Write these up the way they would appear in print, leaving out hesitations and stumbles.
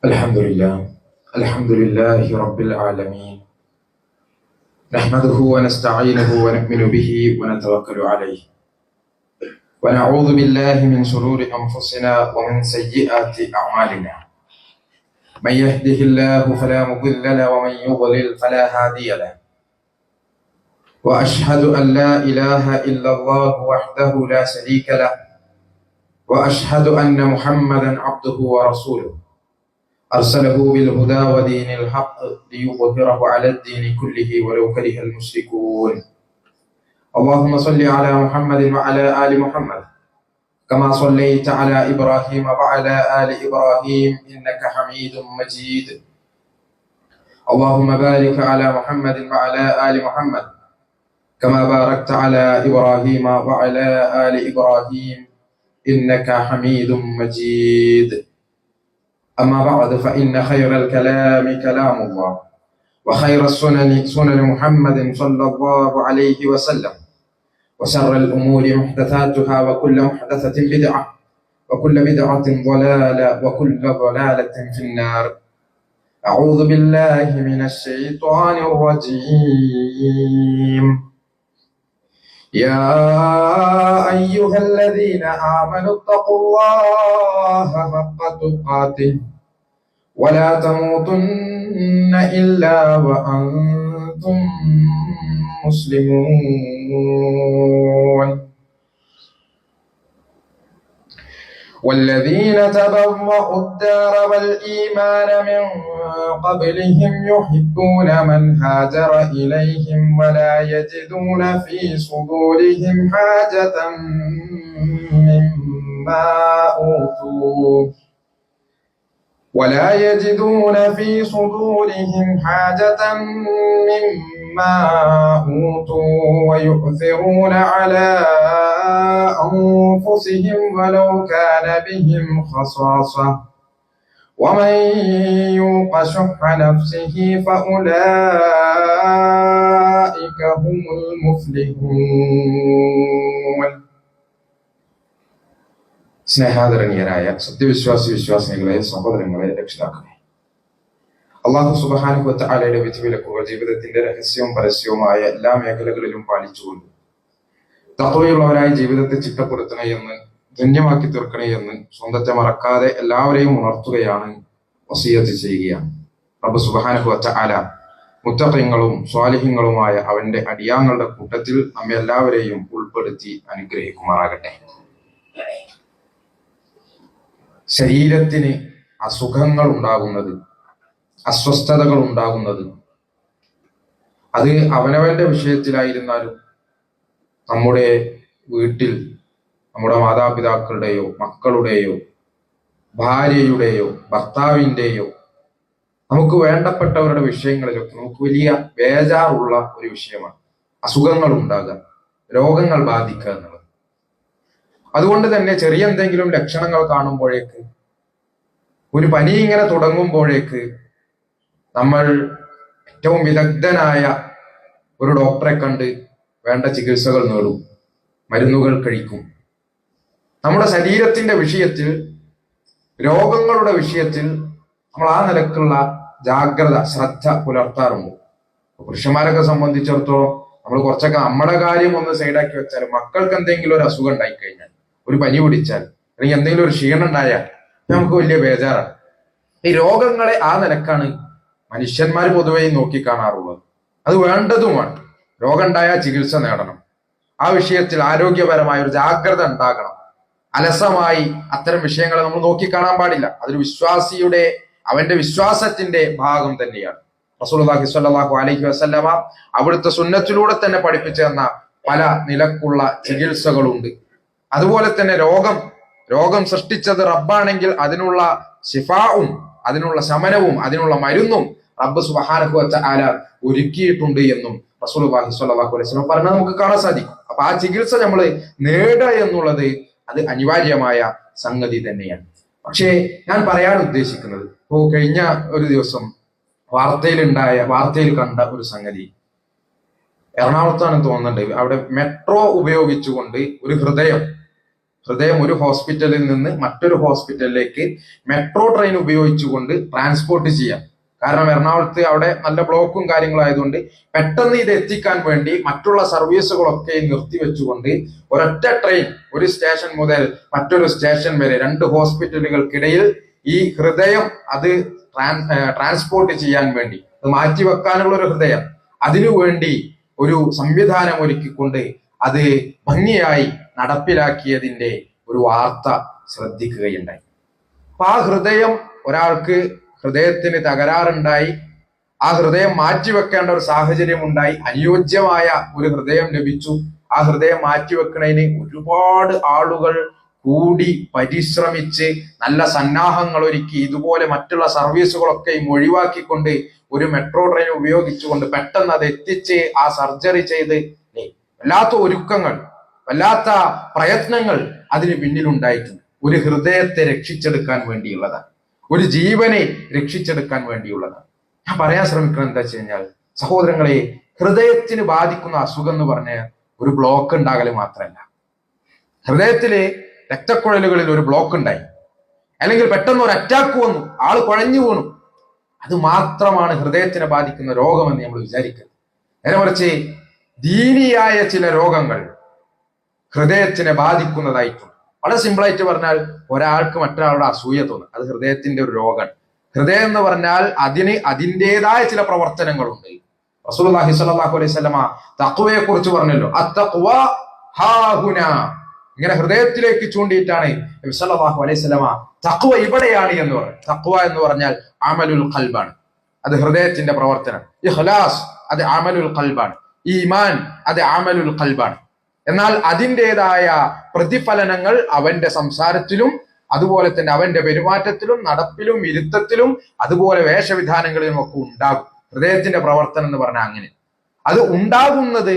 الحمد لله رب العالمين. نحمده ونستعينه ونؤمن به ونتوكل عليه، ونعوذ بالله من شرور أنفسنا ومن سيئات أعمالنا. من يهده الله فلا مضل له ومن يضلل فلا هادي له. وأشهد أن لا إله إلا الله وحده لا شريك له، وأشهد أن محمدا عبده ورسوله أرسله بالهدى ودين الحق ليظهره على الدين كله ولو كره المشركون. اللهم صل على محمد وعلى آل محمد كما صليت على إبراهيم وعلى آل إبراهيم إنك حميد مجيد. اللهم بارك على محمد وعلى آل محمد كما باركت على إبراهيم وعلى آل إبراهيم إنك حميد مجيد. أما بعد، فإن خير الكلام كلام الله، وخير السنن سنن محمد صلى الله عليه وسلم، وشر الأمور محدثاتها، وكل محدثة بدعة، وكل بدعة ضلالة، وكل ضلالة في النار. أعوذ بالله من الشيطان الرجيم. يا أيها الذين آمنوا اتقوا الله حق تقاته ولا تموتن إلا وأنتم مسلمون. والذين تبوأوا الدار والإيمان من قبلهم يحبون من هاجر إليهم ولا يجدون في صدورهم حاجة مما أوتوا ويؤثرون على أنفسهم ولو كان بهم خصاصة، ومن يوق شح نفسه فأولئك هم المفلحون. സ്നേഹാദരണീയരായ വിശ്വാസിനികളെ, സഹോദരങ്ങളെ, രക്ഷിതാക്കളെ, അല്ലാഹു സുബ്ഹാനഹു വ തആലയുടെ വിധിവിലക്കുകൾ ജീവിതത്തിന്റെ രഹസ്യവും പരസ്യവുമായ എല്ലാ മേഖലകളിലും പാലിച്ചുകൊണ്ട് തഖ്വയുള്ളവരായി ജീവിതത്തെ ചിട്ടപ്പെടുത്തണേ എന്ന്, ധന്യമാക്കി തീർക്കണേ എന്ന് സ്വന്തത്തെ മറക്കാതെ എല്ലാവരെയും ഉണർത്തുകയാണ്, വസിയത്ത് ചെയ്യുകയാണ്. റബ്ബ് സുബ്ഹാനഹു വ തആല മുത്തഖീങ്ങളും സ്വാലിഹീങ്ങളുമായ അവന്റെ അടിയാങ്ങളുടെ കൂട്ടത്തിൽ നമ്മെ എല്ലാവരെയും ഉൾപ്പെടുത്തി അനുഗ്രഹിക്കുമാറാകട്ടെ. ശരീരത്തിന് അസുഖങ്ങൾ ഉണ്ടാകുന്നത്, അസ്വസ്ഥതകൾ ഉണ്ടാകുന്നത്, അത് അവനവന്റെ വിഷയത്തിലായിരുന്നാലും നമ്മുടെ വീട്ടിൽ നമ്മുടെ മാതാപിതാക്കളുടെയോ മക്കളുടെയോ ഭാര്യയുടെയോ ഭർത്താവിൻ്റെയോ നമുക്ക് വേണ്ടപ്പെട്ടവരുടെ വിഷയങ്ങളിലൊക്കെ നമുക്ക് വലിയ ബേജാറുള്ള ഒരു വിഷയമാണ് അസുഖങ്ങൾ ഉണ്ടാകുക, രോഗങ്ങൾ ബാധിക്കുക എന്നുള്ളത്. അതുകൊണ്ട് തന്നെ ചെറിയ എന്തെങ്കിലും ലക്ഷണങ്ങൾ കാണുമ്പോഴേക്ക്, ഒരു പനി ഇങ്ങനെ തുടങ്ങുമ്പോഴേക്ക് നമ്മൾ ഏറ്റവും വിദഗ്ധനായ ഒരു ഡോക്ടറെ കണ്ട് വേണ്ട ചികിത്സകൾ നേടും, മരുന്നുകൾ കഴിക്കും. നമ്മുടെ ശരീരത്തിന്റെ വിഷയത്തിൽ, രോഗങ്ങളുടെ വിഷയത്തിൽ നമ്മൾ ആ നിലക്കുള്ള ജാഗ്രത, ശ്രദ്ധ പുലർത്താറുണ്ട്. പുരുഷന്മാരൊക്കെ സംബന്ധിച്ചിടത്തോളം നമ്മൾ കുറച്ചൊക്കെ നമ്മുടെ കാര്യം ഒന്ന് സൈഡാക്കി വെച്ചാൽ, മക്കൾക്ക് എന്തെങ്കിലും ഒരു അസുഖം ഉണ്ടായിക്കഴിഞ്ഞാൽ, ഒരു പനി പിടിച്ചാൽ, അല്ലെങ്കിൽ എന്തെങ്കിലും ഒരു ക്ഷീണം ഉണ്ടായാൽ നമുക്ക് വലിയ ബേജാറാണ്. ഈ രോഗങ്ങളെ ആ നിലക്കാണ് മനുഷ്യന്മാർ പൊതുവെ നോക്കിക്കാണാറുള്ളത്. അത് വേണ്ടതുമാണ്. രോഗം ഉണ്ടായാൽ ചികിത്സ നേടണം. ആ വിഷയത്തിൽ ആരോഗ്യപരമായ ഒരു ജാഗ്രത ഉണ്ടാകണം. അലസമായി അത്തരം വിഷയങ്ങളെ നമ്മൾ നോക്കിക്കാണാൻ പാടില്ല. അതൊരു വിശ്വാസിയുടെ, അവന്റെ വിശ്വാസത്തിന്റെ ഭാഗം തന്നെയാണ്. റസൂലുള്ളാഹി സ്വല്ലല്ലാഹു അലൈഹി വസല്ലമ അവിടുത്തെ സുന്നത്തിലൂടെ തന്നെ പഠിപ്പിച്ചു തന്ന പല നിലക്കുള്ള ചികിത്സകളുണ്ട്. അതുപോലെ തന്നെ രോഗം സൃഷ്ടിച്ചത് റബ്ബാണെങ്കിൽ അതിനുള്ള ശിഫാവും, അതിനുള്ള ശമനവും, അതിനുള്ള മരുന്നും റബ്ബ് സുബ്ഹാനഹു വ തആല ഒരുക്കിയിട്ടുണ്ട് എന്നും റസൂലുള്ളാഹി സ്വല്ലല്ലാഹു അലൈഹി വസല്ലം പറഞ്ഞത് നമുക്ക് കാണാൻ സാധിക്കും. അപ്പൊ ആ ചികിത്സ നമ്മൾ നേടുക എന്നുള്ളത് അത് അനിവാര്യമായ സംഗതി തന്നെയാണ്. പക്ഷേ ഞാൻ പറയാൻ ഉദ്ദേശിക്കുന്നത്, ഇപ്പോ കഴിഞ്ഞ ഒരു ദിവസം വാർത്തയിൽ കണ്ട ഒരു സംഗതി, എറണാകുളത്താണ് തോന്നുന്നുണ്ട്. അവിടെ മെട്രോ ഉപയോഗിച്ചുകൊണ്ട് ഒരു ഹൃദയം ഹൃദയം ഒരു ഹോസ്പിറ്റലിൽ നിന്ന് മറ്റൊരു ഹോസ്പിറ്റലിലേക്ക് മെട്രോ ട്രെയിൻ ഉപയോഗിച്ചുകൊണ്ട് ട്രാൻസ്പോർട്ട് ചെയ്യാം. കാരണം എറണാകുളത്ത് അവിടെ നല്ല ബ്ലോക്കും കാര്യങ്ങളും ആയതുകൊണ്ട് പെട്ടെന്ന് ഇത് എത്തിക്കാൻ വേണ്ടി മറ്റുള്ള സർവീസുകളൊക്കെ നിർത്തിവെച്ചുകൊണ്ട് ഒരൊറ്റ ട്രെയിൻ ഒരു സ്റ്റേഷൻ മുതൽ മറ്റൊരു സ്റ്റേഷൻ വരെ 2 ഹോസ്പിറ്റലുകൾക്കിടയിൽ ഈ ഹൃദയം അത് ട്രാൻസ്പോർട്ട് ചെയ്യാൻ വേണ്ടി അത് മാറ്റിവെക്കാനുള്ള ഒരു ഹൃദയം അതിനു വേണ്ടി ഒരു സംവിധാനം ഒരുക്കിക്കൊണ്ട് അത് ഭംഗിയായി നടപ്പിലാക്കിയതിന്റെ ഒരു വാർത്ത ശ്രദ്ധിക്കുകയുണ്ടായി. അപ്പൊ ആ ഹൃദയം ഒരാൾക്ക് ഹൃദയത്തിന് തകരാറുണ്ടായി, ആ ഹൃദയം മാറ്റിവെക്കേണ്ട ഒരു സാഹചര്യം ഉണ്ടായി, അനുയോജ്യമായ ഒരു ഹൃദയം ലഭിച്ചു. ആ ഹൃദയം മാറ്റിവെക്കുന്നതിന് ഒരുപാട് ആളുകൾ കൂടി പരിശ്രമിച്ച് നല്ല സന്നാഹങ്ങൾ ഒരുക്കി ഇതുപോലെ മറ്റുള്ള സർവീസുകളൊക്കെയും ഒഴിവാക്കിക്കൊണ്ട് ഒരു മെട്രോ ട്രെയിൻ ഉപയോഗിച്ചുകൊണ്ട് പെട്ടെന്ന് അത് എത്തിച്ച് ആ സർജറി ചെയ്ത് വല്ലാത്ത ഒരുക്കങ്ങൾ വല്ലാത്ത പ്രയത്നങ്ങൾ അതിന് പിന്നിലുണ്ടായിട്ടുണ്ട്. ഒരു ഹൃദയത്തെ രക്ഷിച്ചെടുക്കാൻ വേണ്ടിയുള്ളതാണ്, ഒരു ജീവനെ രക്ഷിച്ചെടുക്കാൻ വേണ്ടിയുള്ളതാണ്. ഞാൻ പറയാൻ ശ്രമിക്കുന്നത് എന്താ വെച്ച് കഴിഞ്ഞാൽ സഹോദരങ്ങളെ, ഹൃദയത്തിന് ബാധിക്കുന്ന അസുഖം എന്ന് പറഞ്ഞ ഒരു ബ്ലോക്ക് ഉണ്ടാകല് മാത്രമല്ല, ഹൃദയത്തിലെ രക്തക്കുഴലുകളിൽ ഒരു ബ്ലോക്ക് ഉണ്ടായി, അല്ലെങ്കിൽ പെട്ടെന്ന് ഒരു അറ്റാക്ക് വന്നു, ആള് കുഴഞ്ഞു വീണു, അത് മാത്രമാണ് ഹൃദയത്തിനെ ബാധിക്കുന്ന രോഗമെന്ന് നമ്മൾ വിചാരിക്കുന്നത്. നേരെ മറിച്ച് ദീനിയായ ചില രോഗങ്ങൾ ഹൃദയത്തിനെ ബാധിക്കുന്നതായിട്ടുണ്ട്. വളരെ സിമ്പിളായിട്ട് പറഞ്ഞാൽ ഒരാൾക്ക് മറ്റൊരാളുടെ അസൂയ തോന്നും, അത് ഹൃദയത്തിന്റെ ഒരു രോഗമാണ്. ഹൃദയം എന്ന് പറഞ്ഞാൽ അതിന് അതിൻ്റെതായ ചില പ്രവർത്തനങ്ങളുണ്ട്. റസൂലുള്ളാഹി സ്വല്ലല്ലാഹു അലൈഹി വസല്ലമ തഖ്വയെ കുറിച്ച് പറഞ്ഞല്ലോ, അത്തഖ്വ ഹാഹുന. ഇങ്ങനെ ഹൃദയത്തിലേക്ക് ചൂണ്ടിയിട്ടാണ് നബി സല്ലല്ലാഹു അലൈഹി വസല്ലമ തഖ്വ ഇവിടെയാണ് എന്ന് പറഞ്ഞു. തഖ്വ എന്ന് പറഞ്ഞാൽ അമലുൽ ഖൽബാണ്, അത് ഹൃദയത്തിന്റെ പ്രവർത്തനം. ഇഖ്ലാസ് അത് അമലുൽ ഖൽബാണ്. ഈമാൻ അത് അമലുൽ ഖൽബാണ്. എന്നാൽ അതിൻ്റെതായ പ്രതിഫലനങ്ങൾ അവന്റെ സംസാരത്തിലും അതുപോലെ തന്നെ അവന്റെ പെരുമാറ്റത്തിലും നടപ്പിലും ഇരുത്തത്തിലും അതുപോലെ വേഷവിധാനങ്ങളിലും ഒക്കെ ഉണ്ടാകും. ഹൃദയത്തിന്റെ പ്രവർത്തനം എന്ന് പറഞ്ഞാൽ അങ്ങനെ അത് ഉണ്ടാകുന്നത്,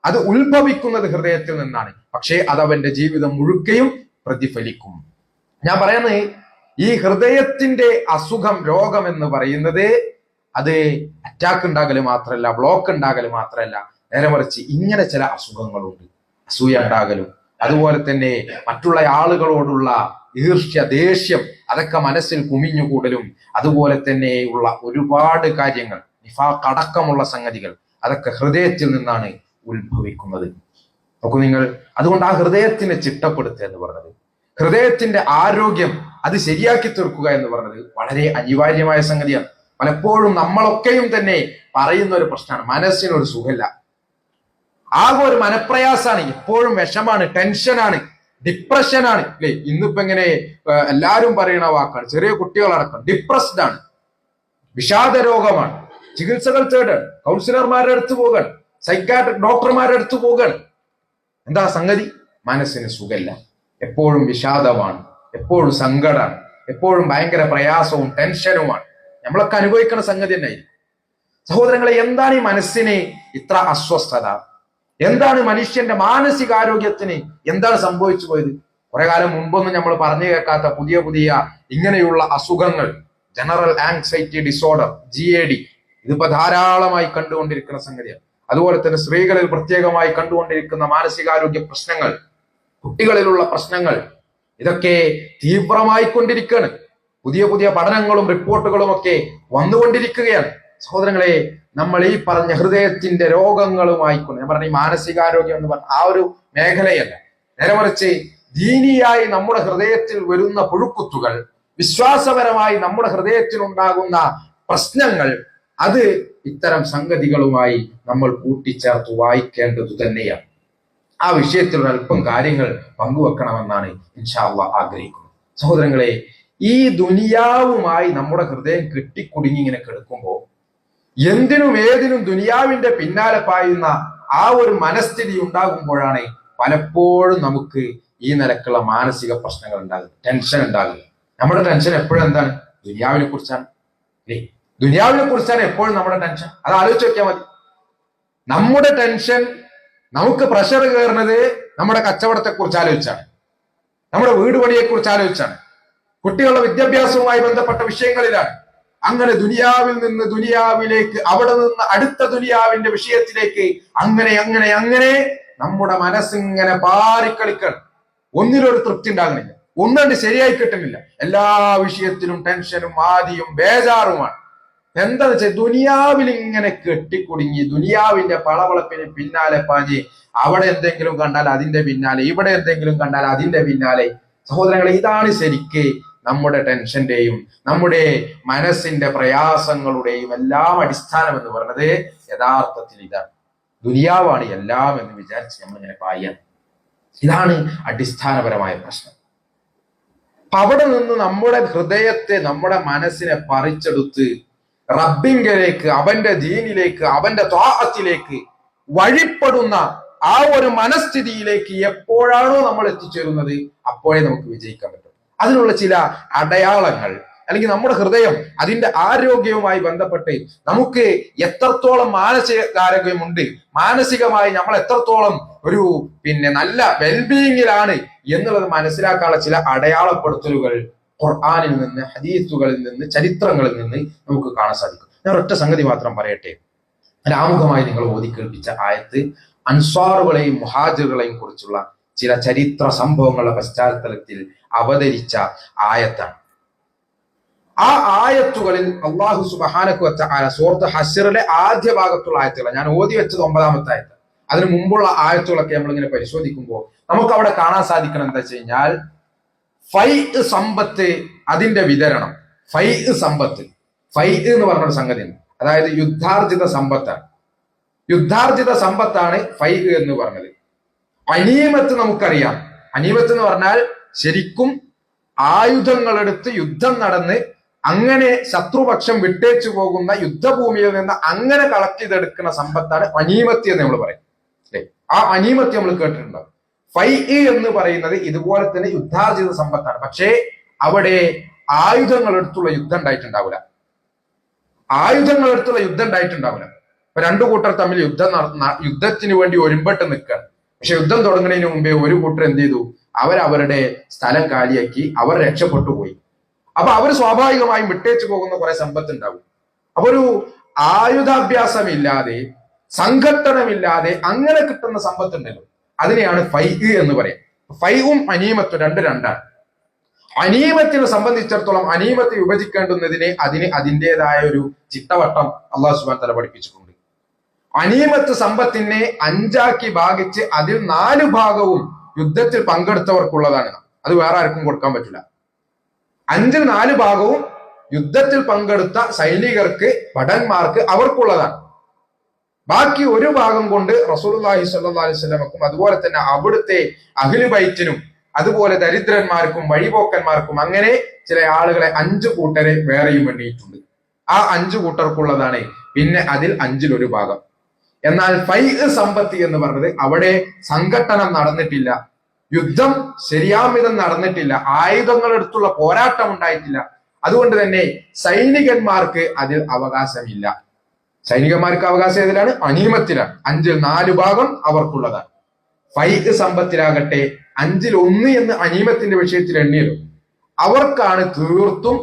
അത് ഉത്ഭവിക്കുന്നത് ഹൃദയത്തിൽ നിന്നാണ്. പക്ഷേ അത് അവന്റെ ജീവിതം മുഴുക്കയും പ്രതിഫലിക്കും. ഞാൻ പറയുന്നത് ഈ ഹൃദയത്തിന്റെ അസുഖം രോഗം എന്ന് പറയുന്നത് അത് അറ്റാക്ക് ഉണ്ടാകല് മാത്രമല്ല, ബ്ലോക്ക് ഉണ്ടാകല് മാത്രമല്ല, നേരെ മറിച്ച് ഇങ്ങനെ ചില അസുഖങ്ങളുണ്ട്. അസൂയ ഉണ്ടാകലും അതുപോലെ തന്നെ മറ്റുള്ള ആളുകളോടുള്ള ഈർഷ്യ, ദേഷ്യം, അതൊക്കെ മനസ്സിൽ കുമിഞ്ഞുകൂടലും അതുപോലെ തന്നെ ഉള്ള ഒരുപാട് കാര്യങ്ങൾ, നിഫാഖ് അടക്കമുള്ള സംഗതികൾ, അതൊക്കെ ഹൃദയത്തിൽ നിന്നാണ് ഉത്ഭവിക്കുന്നത്. നോക്കൂ നിങ്ങൾ, അതുകൊണ്ട് ആ ഹൃദയത്തിനെ ചിട്ടപ്പെടുത്തുക എന്ന് പറഞ്ഞത്, ഹൃദയത്തിന്റെ ആരോഗ്യം അത് ശരിയാക്കി തീർക്കുക എന്ന് പറഞ്ഞത് വളരെ അനിവാര്യമായ സംഗതിയാണ്. പലപ്പോഴും നമ്മളൊക്കെയും തന്നെ പറയുന്ന ഒരു പ്രശ്നമാണ്, മനസ്സിനൊരു സുഖമില്ല, ആകെ ഒരു മനപ്രയാസാണ്, എപ്പോഴും വിഷമാണ്, ടെൻഷനാണ്, ഡിപ്രഷനാണ്. അല്ലെ, ഇന്നിപ്പോ എങ്ങനെ എല്ലാവരും പറയുന്ന വാക്കാണ്, ചെറിയ കുട്ടികളടക്കം ഡിപ്രസ്ഡ് ആണ്, വിഷാദ രോഗമാണ്, ചികിത്സകൾ തേടാൻ കൗൺസിലർമാരുടെ അടുത്ത് പോകാൻ, സൈക്കാട്രിക് ഡോക്ടർമാരുടെ അടുത്ത് പോകാൻ. എന്താ സംഗതി? മനസ്സിന് സുഖമില്ല, എപ്പോഴും വിഷാദമാണ്, എപ്പോഴും സങ്കടമാണ്, എപ്പോഴും ഭയങ്കര പ്രയാസവും ടെൻഷനുമാണ്. നമ്മളൊക്കെ അനുഭവിക്കുന്ന സംഗതി തന്നെയായിരിക്കും. സഹോദരങ്ങളെ, എന്താണ് ഈ മനസ്സിന് ഇത്ര അസ്വസ്ഥത? എന്താണ് മനുഷ്യന്റെ മാനസികാരോഗ്യത്തിന് എന്താണ് സംഭവിച്ചു പോയത്? കുറെ കാലം മുമ്പൊന്നും നമ്മൾ പറഞ്ഞു കേൾക്കാത്ത പുതിയ പുതിയ ഇങ്ങനെയുള്ള അസുഖങ്ങൾ, ജനറൽ ആങ്സൈറ്റി ഡിസോർഡർ, GAD, ഇതിപ്പോ ധാരാളമായി കണ്ടുകൊണ്ടിരിക്കുന്ന സംഗതിയാണ്. അതുപോലെ തന്നെ സ്ത്രീകളിൽ പ്രത്യേകമായി കണ്ടുകൊണ്ടിരിക്കുന്ന മാനസികാരോഗ്യ പ്രശ്നങ്ങൾ, കുട്ടികളിലുള്ള പ്രശ്നങ്ങൾ, ഇതൊക്കെ തീവ്രമായി കൊണ്ടിരിക്കുകയാണ്. പുതിയ പുതിയ പഠനങ്ങളും റിപ്പോർട്ടുകളും ഒക്കെ വന്നുകൊണ്ടിരിക്കുകയാണ്. സഹോദരങ്ങളെ, നമ്മൾ ഈ പറഞ്ഞ ഹൃദയത്തിന്റെ രോഗങ്ങളുമായിക്കൊണ്ട്, ഞാൻ പറഞ്ഞ ഈ മാനസികാരോഗ്യം എന്ന് പറഞ്ഞ ആ ഒരു മേഖലയല്ല, നേരെ മറിച്ച് ദീനിയായി നമ്മുടെ ഹൃദയത്തിൽ വരുന്ന പുഴുക്കുത്തുകൾ, വിശ്വാസപരമായി നമ്മുടെ ഹൃദയത്തിൽ ഉണ്ടാകുന്ന പ്രശ്നങ്ങൾ, അത് ഇത്തരം സംഗതികളുമായി നമ്മൾ കൂട്ടിച്ചേർത്ത് വായിക്കേണ്ടത് തന്നെയാണ്. ആ വിഷയത്തിൽ അല്പം കാര്യങ്ങൾ പങ്കുവെക്കണമെന്നാണ് ഇൻഷാ അല്ലാഹ് ആഗ്രഹിക്കുന്നത്. സഹോദരങ്ങളെ, ഈ ദുനിയാവുമായി നമ്മുടെ ഹൃദയം കെട്ടിക്കുടുങ്ങി ഇങ്ങനെ കിടക്കുമ്പോൾ എന്തിനും ഏതിനും ദുനിയാവിന്റെ പിന്നാലെ പായുന്ന ആ ഒരു മനസ്ഥിതി ഉണ്ടാകുമ്പോഴാണ് പലപ്പോഴും നമുക്ക് ഈ നിലക്കുള്ള മാനസിക പ്രശ്നങ്ങൾ ഉണ്ടാകുന്നത്, ടെൻഷൻ ഉണ്ടാകുന്നത്. നമ്മുടെ ടെൻഷൻ എപ്പോഴും എന്താണ്? ദുനിയാവിനെ കുറിച്ചാണ്. ദുനിയാവിനെ കുറിച്ചാണ് എപ്പോഴും നമ്മുടെ ടെൻഷൻ. അത് ആലോചിച്ച് നോക്കിയാൽ മതി. നമ്മുടെ ടെൻഷൻ, നമുക്ക് പ്രഷർ കയറുന്നത് നമ്മുടെ കച്ചവടത്തെ കുറിച്ച് ആലോചിച്ചാണ്, നമ്മുടെ വീട് പണിയെ കുറിച്ച് ആലോചിച്ചാണ്, കുട്ടികളുടെ വിദ്യാഭ്യാസവുമായി ബന്ധപ്പെട്ട വിഷയങ്ങളിലാണ്. അങ്ങനെ ദുനിയാവിൽ നിന്ന് ദുനിയാവിലേക്ക്, അവിടെ നിന്ന് അടുത്ത ദുനിയാവിന്റെ വിഷയത്തിലേക്ക്, അങ്ങനെ അങ്ങനെ അങ്ങനെ നമ്മുടെ മനസ്സിങ്ങനെ പാറിക്കളിക്കണം. ഒന്നിലൊരു തൃപ്തി ഉണ്ടാകുന്നില്ല, ഒന്നുകൊണ്ട് ശരിയായി കിട്ടുന്നില്ല. എല്ലാ വിഷയത്തിലും ടെൻഷനും ആദിയും ബേജാറുമാണ്. എന്താന്ന് വെച്ചാൽ ദുനിയാവിൽ ഇങ്ങനെ കെട്ടിക്കുടുങ്ങി, ദുനിയാവിന്റെ പളവളപ്പിന് പിന്നാലെ പാഞ്ഞ് അവിടെ എന്തെങ്കിലും കണ്ടാൽ അതിന്റെ പിന്നാലെ, ഇവിടെ എന്തെങ്കിലും കണ്ടാൽ അതിന്റെ പിന്നാലെ. സഹോദരങ്ങളെ, ഇതാണ് ശരിക്ക് നമ്മുടെ ടെൻഷന്റെയും നമ്മുടെ മനസ്സിന്റെ പ്രയാസങ്ങളുടെയും എല്ലാം അടിസ്ഥാനം എന്ന് പറയുന്നത്. യഥാർത്ഥത്തിൽ ഇതാണ്, ദുനിയാവാണ് എല്ലാം എന്ന് വിചാരിച്ച് നമ്മളിങ്ങനെ പായാണ്. ഇതാണ് അടിസ്ഥാനപരമായ പ്രശ്നം. അവിടെ നിന്ന് നമ്മുടെ ഹൃദയത്തെ, നമ്മുടെ മനസ്സിനെ പറിച്ചെടുത്ത് റബ്ബിങ്കലേക്ക്, അവന്റെ ദീനിലേക്ക്, അവന്റെ ത്വാഅത്തിലേക്ക് വഴിപ്പെടുന്ന ആ ഒരു മനസ്ഥിതിയിലേക്ക് എപ്പോഴാണോ നമ്മൾ എത്തിച്ചേരുന്നത്, അപ്പോഴേ നമുക്ക് വിജയിക്കാൻ പറ്റും. അതിനുള്ള ചില അടയാളങ്ങൾ, അല്ലെങ്കിൽ നമ്മുടെ ഹൃദയം അതിന്റെ ആരോഗ്യവുമായി ബന്ധപ്പെട്ട് നമുക്ക് എത്രത്തോളം മാനസികാരോഗ്യമുണ്ട്, മാനസികമായി നമ്മൾ എത്രത്തോളം ഒരു നല്ല വെൽബീയിങ്ങിലാണ് എന്നുള്ളത് മനസ്സിലാക്കാനുള്ള ചില അടയാളപ്പെടുത്തലുകൾ ഖുർആനിൽ നിന്ന്, ഹദീസുകളിൽ നിന്ന്, ചരിത്രങ്ങളിൽ നിന്ന് നമുക്ക് കാണാൻ സാധിക്കും. ഞാൻ ഒറ്റ സംഗതി മാത്രം പറയട്ടെ. ആമുഖമായി നിങ്ങൾ ഓതി കേൾപ്പിച്ച ആയത്ത് അൻസ്വാറുകളെയും മുഹാജിറുകളെയും കുറിച്ചുള്ള ചില ചരിത്ര സംഭവങ്ങളുടെ പശ്ചാത്തലത്തിൽ അവതരിച്ച ആയത്താണ്. ആ ആയത്തുകളിൽ അള്ളാഹു സുബ്ഹാനഹു വ തആല സൂറത്ത് ഹശ്റിലെ ആദ്യ ഭാഗത്തുള്ള ആയത്തുകൾ, ഞാൻ ഓതി വെച്ചത് 9ാമത്തെ ആയത്ത്, അതിന് മുമ്പുള്ള ആയത്തുകളൊക്കെ നമ്മളിങ്ങനെ പരിശോധിക്കുമ്പോൾ നമുക്ക് അവിടെ കാണാൻ സാധിക്കണം എന്താ വെച്ച് കഴിഞ്ഞാൽ, സമ്പത്ത്, അതിന്റെ വിതരണം. സമ്പത്ത്, എന്ന് പറഞ്ഞൊരു സംഗതി, അതായത് യുദ്ധാർജിത സമ്പത്താണ്. യുദ്ധാർജിത സമ്പത്താണ് എന്ന് പറഞ്ഞത്. അനീമത്ത് നമുക്കറിയാം. അനീമത്ത് എന്ന് പറഞ്ഞാൽ ശരിക്കും ആയുധങ്ങളെടുത്ത് യുദ്ധം നടന്ന് അങ്ങനെ ശത്രുപക്ഷം വിട്ടേച്ചു പോകുന്ന യുദ്ധഭൂമിയിൽ നിന്ന് അങ്ങനെ കളക്ട് ചെയ്തെടുക്കുന്ന സമ്പത്താണ് അനീമത്തി എന്ന് നമ്മൾ പറയും, അല്ലെ? ആ അനീമത്തി നമ്മൾ കേട്ടിട്ടുണ്ടാവും. എന്ന് പറയുന്നത് ഇതുപോലെ തന്നെ യുദ്ധാർജിത സമ്പത്താണ്. പക്ഷേ അവിടെ ആയുധങ്ങളെടുത്തുള്ള യുദ്ധം ഉണ്ടായിട്ടുണ്ടാവില്ല. ഇപ്പൊ രണ്ടു കൂട്ടർ തമ്മിൽ യുദ്ധത്തിന് വേണ്ടി ഒരുമ്പെട്ട് നിൽക്കുകയാണ്. പക്ഷെ യുദ്ധം തുടങ്ങുന്നതിന് മുമ്പേ ഒരു കൂട്ടർ എന്ത് ചെയ്തു? അവരവരുടെ സ്ഥലം കാലിയാക്കി അവർ രക്ഷപ്പെട്ടു പോയി. അപ്പൊ അവർ സ്വാഭാവികമായും വിട്ടേച്ചു പോകുന്ന കുറെ സമ്പത്ത് ഉണ്ടാവും. അപ്പൊ ഒരു ആയുധാഭ്യാസമില്ലാതെ, സംഘട്ടനമില്ലാതെ അങ്ങനെ കിട്ടുന്ന സമ്പത്ത് ഉണ്ടല്ലോ, അതിനെയാണ് എന്ന് പറയാം. അനീമത്തും രണ്ടാണ്. അനീമത്തിനെ സംബന്ധിച്ചിടത്തോളം അനീമത്തെ വിഭജിക്കേണ്ടുന്നതിന് അതിന് അതിൻ്റെതായ ഒരു ചിട്ടവട്ടം അള്ളാഹു സുബ്ഹാനഹു വ തആല പഠിപ്പിച്ചിട്ടുണ്ട്. അനീമത്ത് സമ്പത്തിനെ 5ആക്കി ഭാഗിച്ച് അതിൽ 4 ഭാഗവും യുദ്ധത്തിൽ പങ്കെടുത്തവർക്കുള്ളതാണ്. അത് വേറെ ആർക്കും കൊടുക്കാൻ പറ്റില്ല. 5ൽ 4 ഭാഗവും യുദ്ധത്തിൽ പങ്കെടുത്ത സൈനികർക്ക്, ഭടന്മാർക്ക് അവർക്കുള്ളതാണ്. ബാക്കി ഒരു ഭാഗം കൊണ്ട് റസൂലുള്ളാഹി സ്വല്ലല്ലാഹു അലൈഹി വസല്ലമക്കും അതുപോലെ തന്നെ അവിടുത്തെ അഹ്ലു ബൈത്തിനും അതുപോലെ ദരിദ്രന്മാർക്കും വഴിപോക്കന്മാർക്കും അങ്ങനെ ചില ആളുകളെ 5 കൂട്ടരെ വേറെയും എണ്ണിയിട്ടുണ്ട്. ആ 5 കൂട്ടർക്കുള്ളതാണ്. പിന്നെ അതിൽ 5ൽ 1 ഭാഗം. എന്നാൽ സമ്പത്തി എന്ന് പറഞ്ഞത് അവിടെ സംഘട്ടനം നടന്നിട്ടില്ല, യുദ്ധം ശരിയാമിതം നടന്നിട്ടില്ല, ആയുധങ്ങളെടുത്തുള്ള പോരാട്ടം ഉണ്ടായിട്ടില്ല. അതുകൊണ്ട് തന്നെ സൈനികന്മാർക്ക് അതിൽ അവകാശമില്ല. സൈനികന്മാർക്ക് അവകാശം ഏതിലാണ്? അനീമത്തിലാണ്. 5ൽ 4 ഭാഗം അവർക്കുള്ളതാണ്. സമ്പത്തിലാകട്ടെ 5ൽ 1 എന്ന് അനീമത്തിന്റെ വിഷയത്തിൽ എണ്ണിയല്ലോ, അവർക്കാണ് തീർത്തും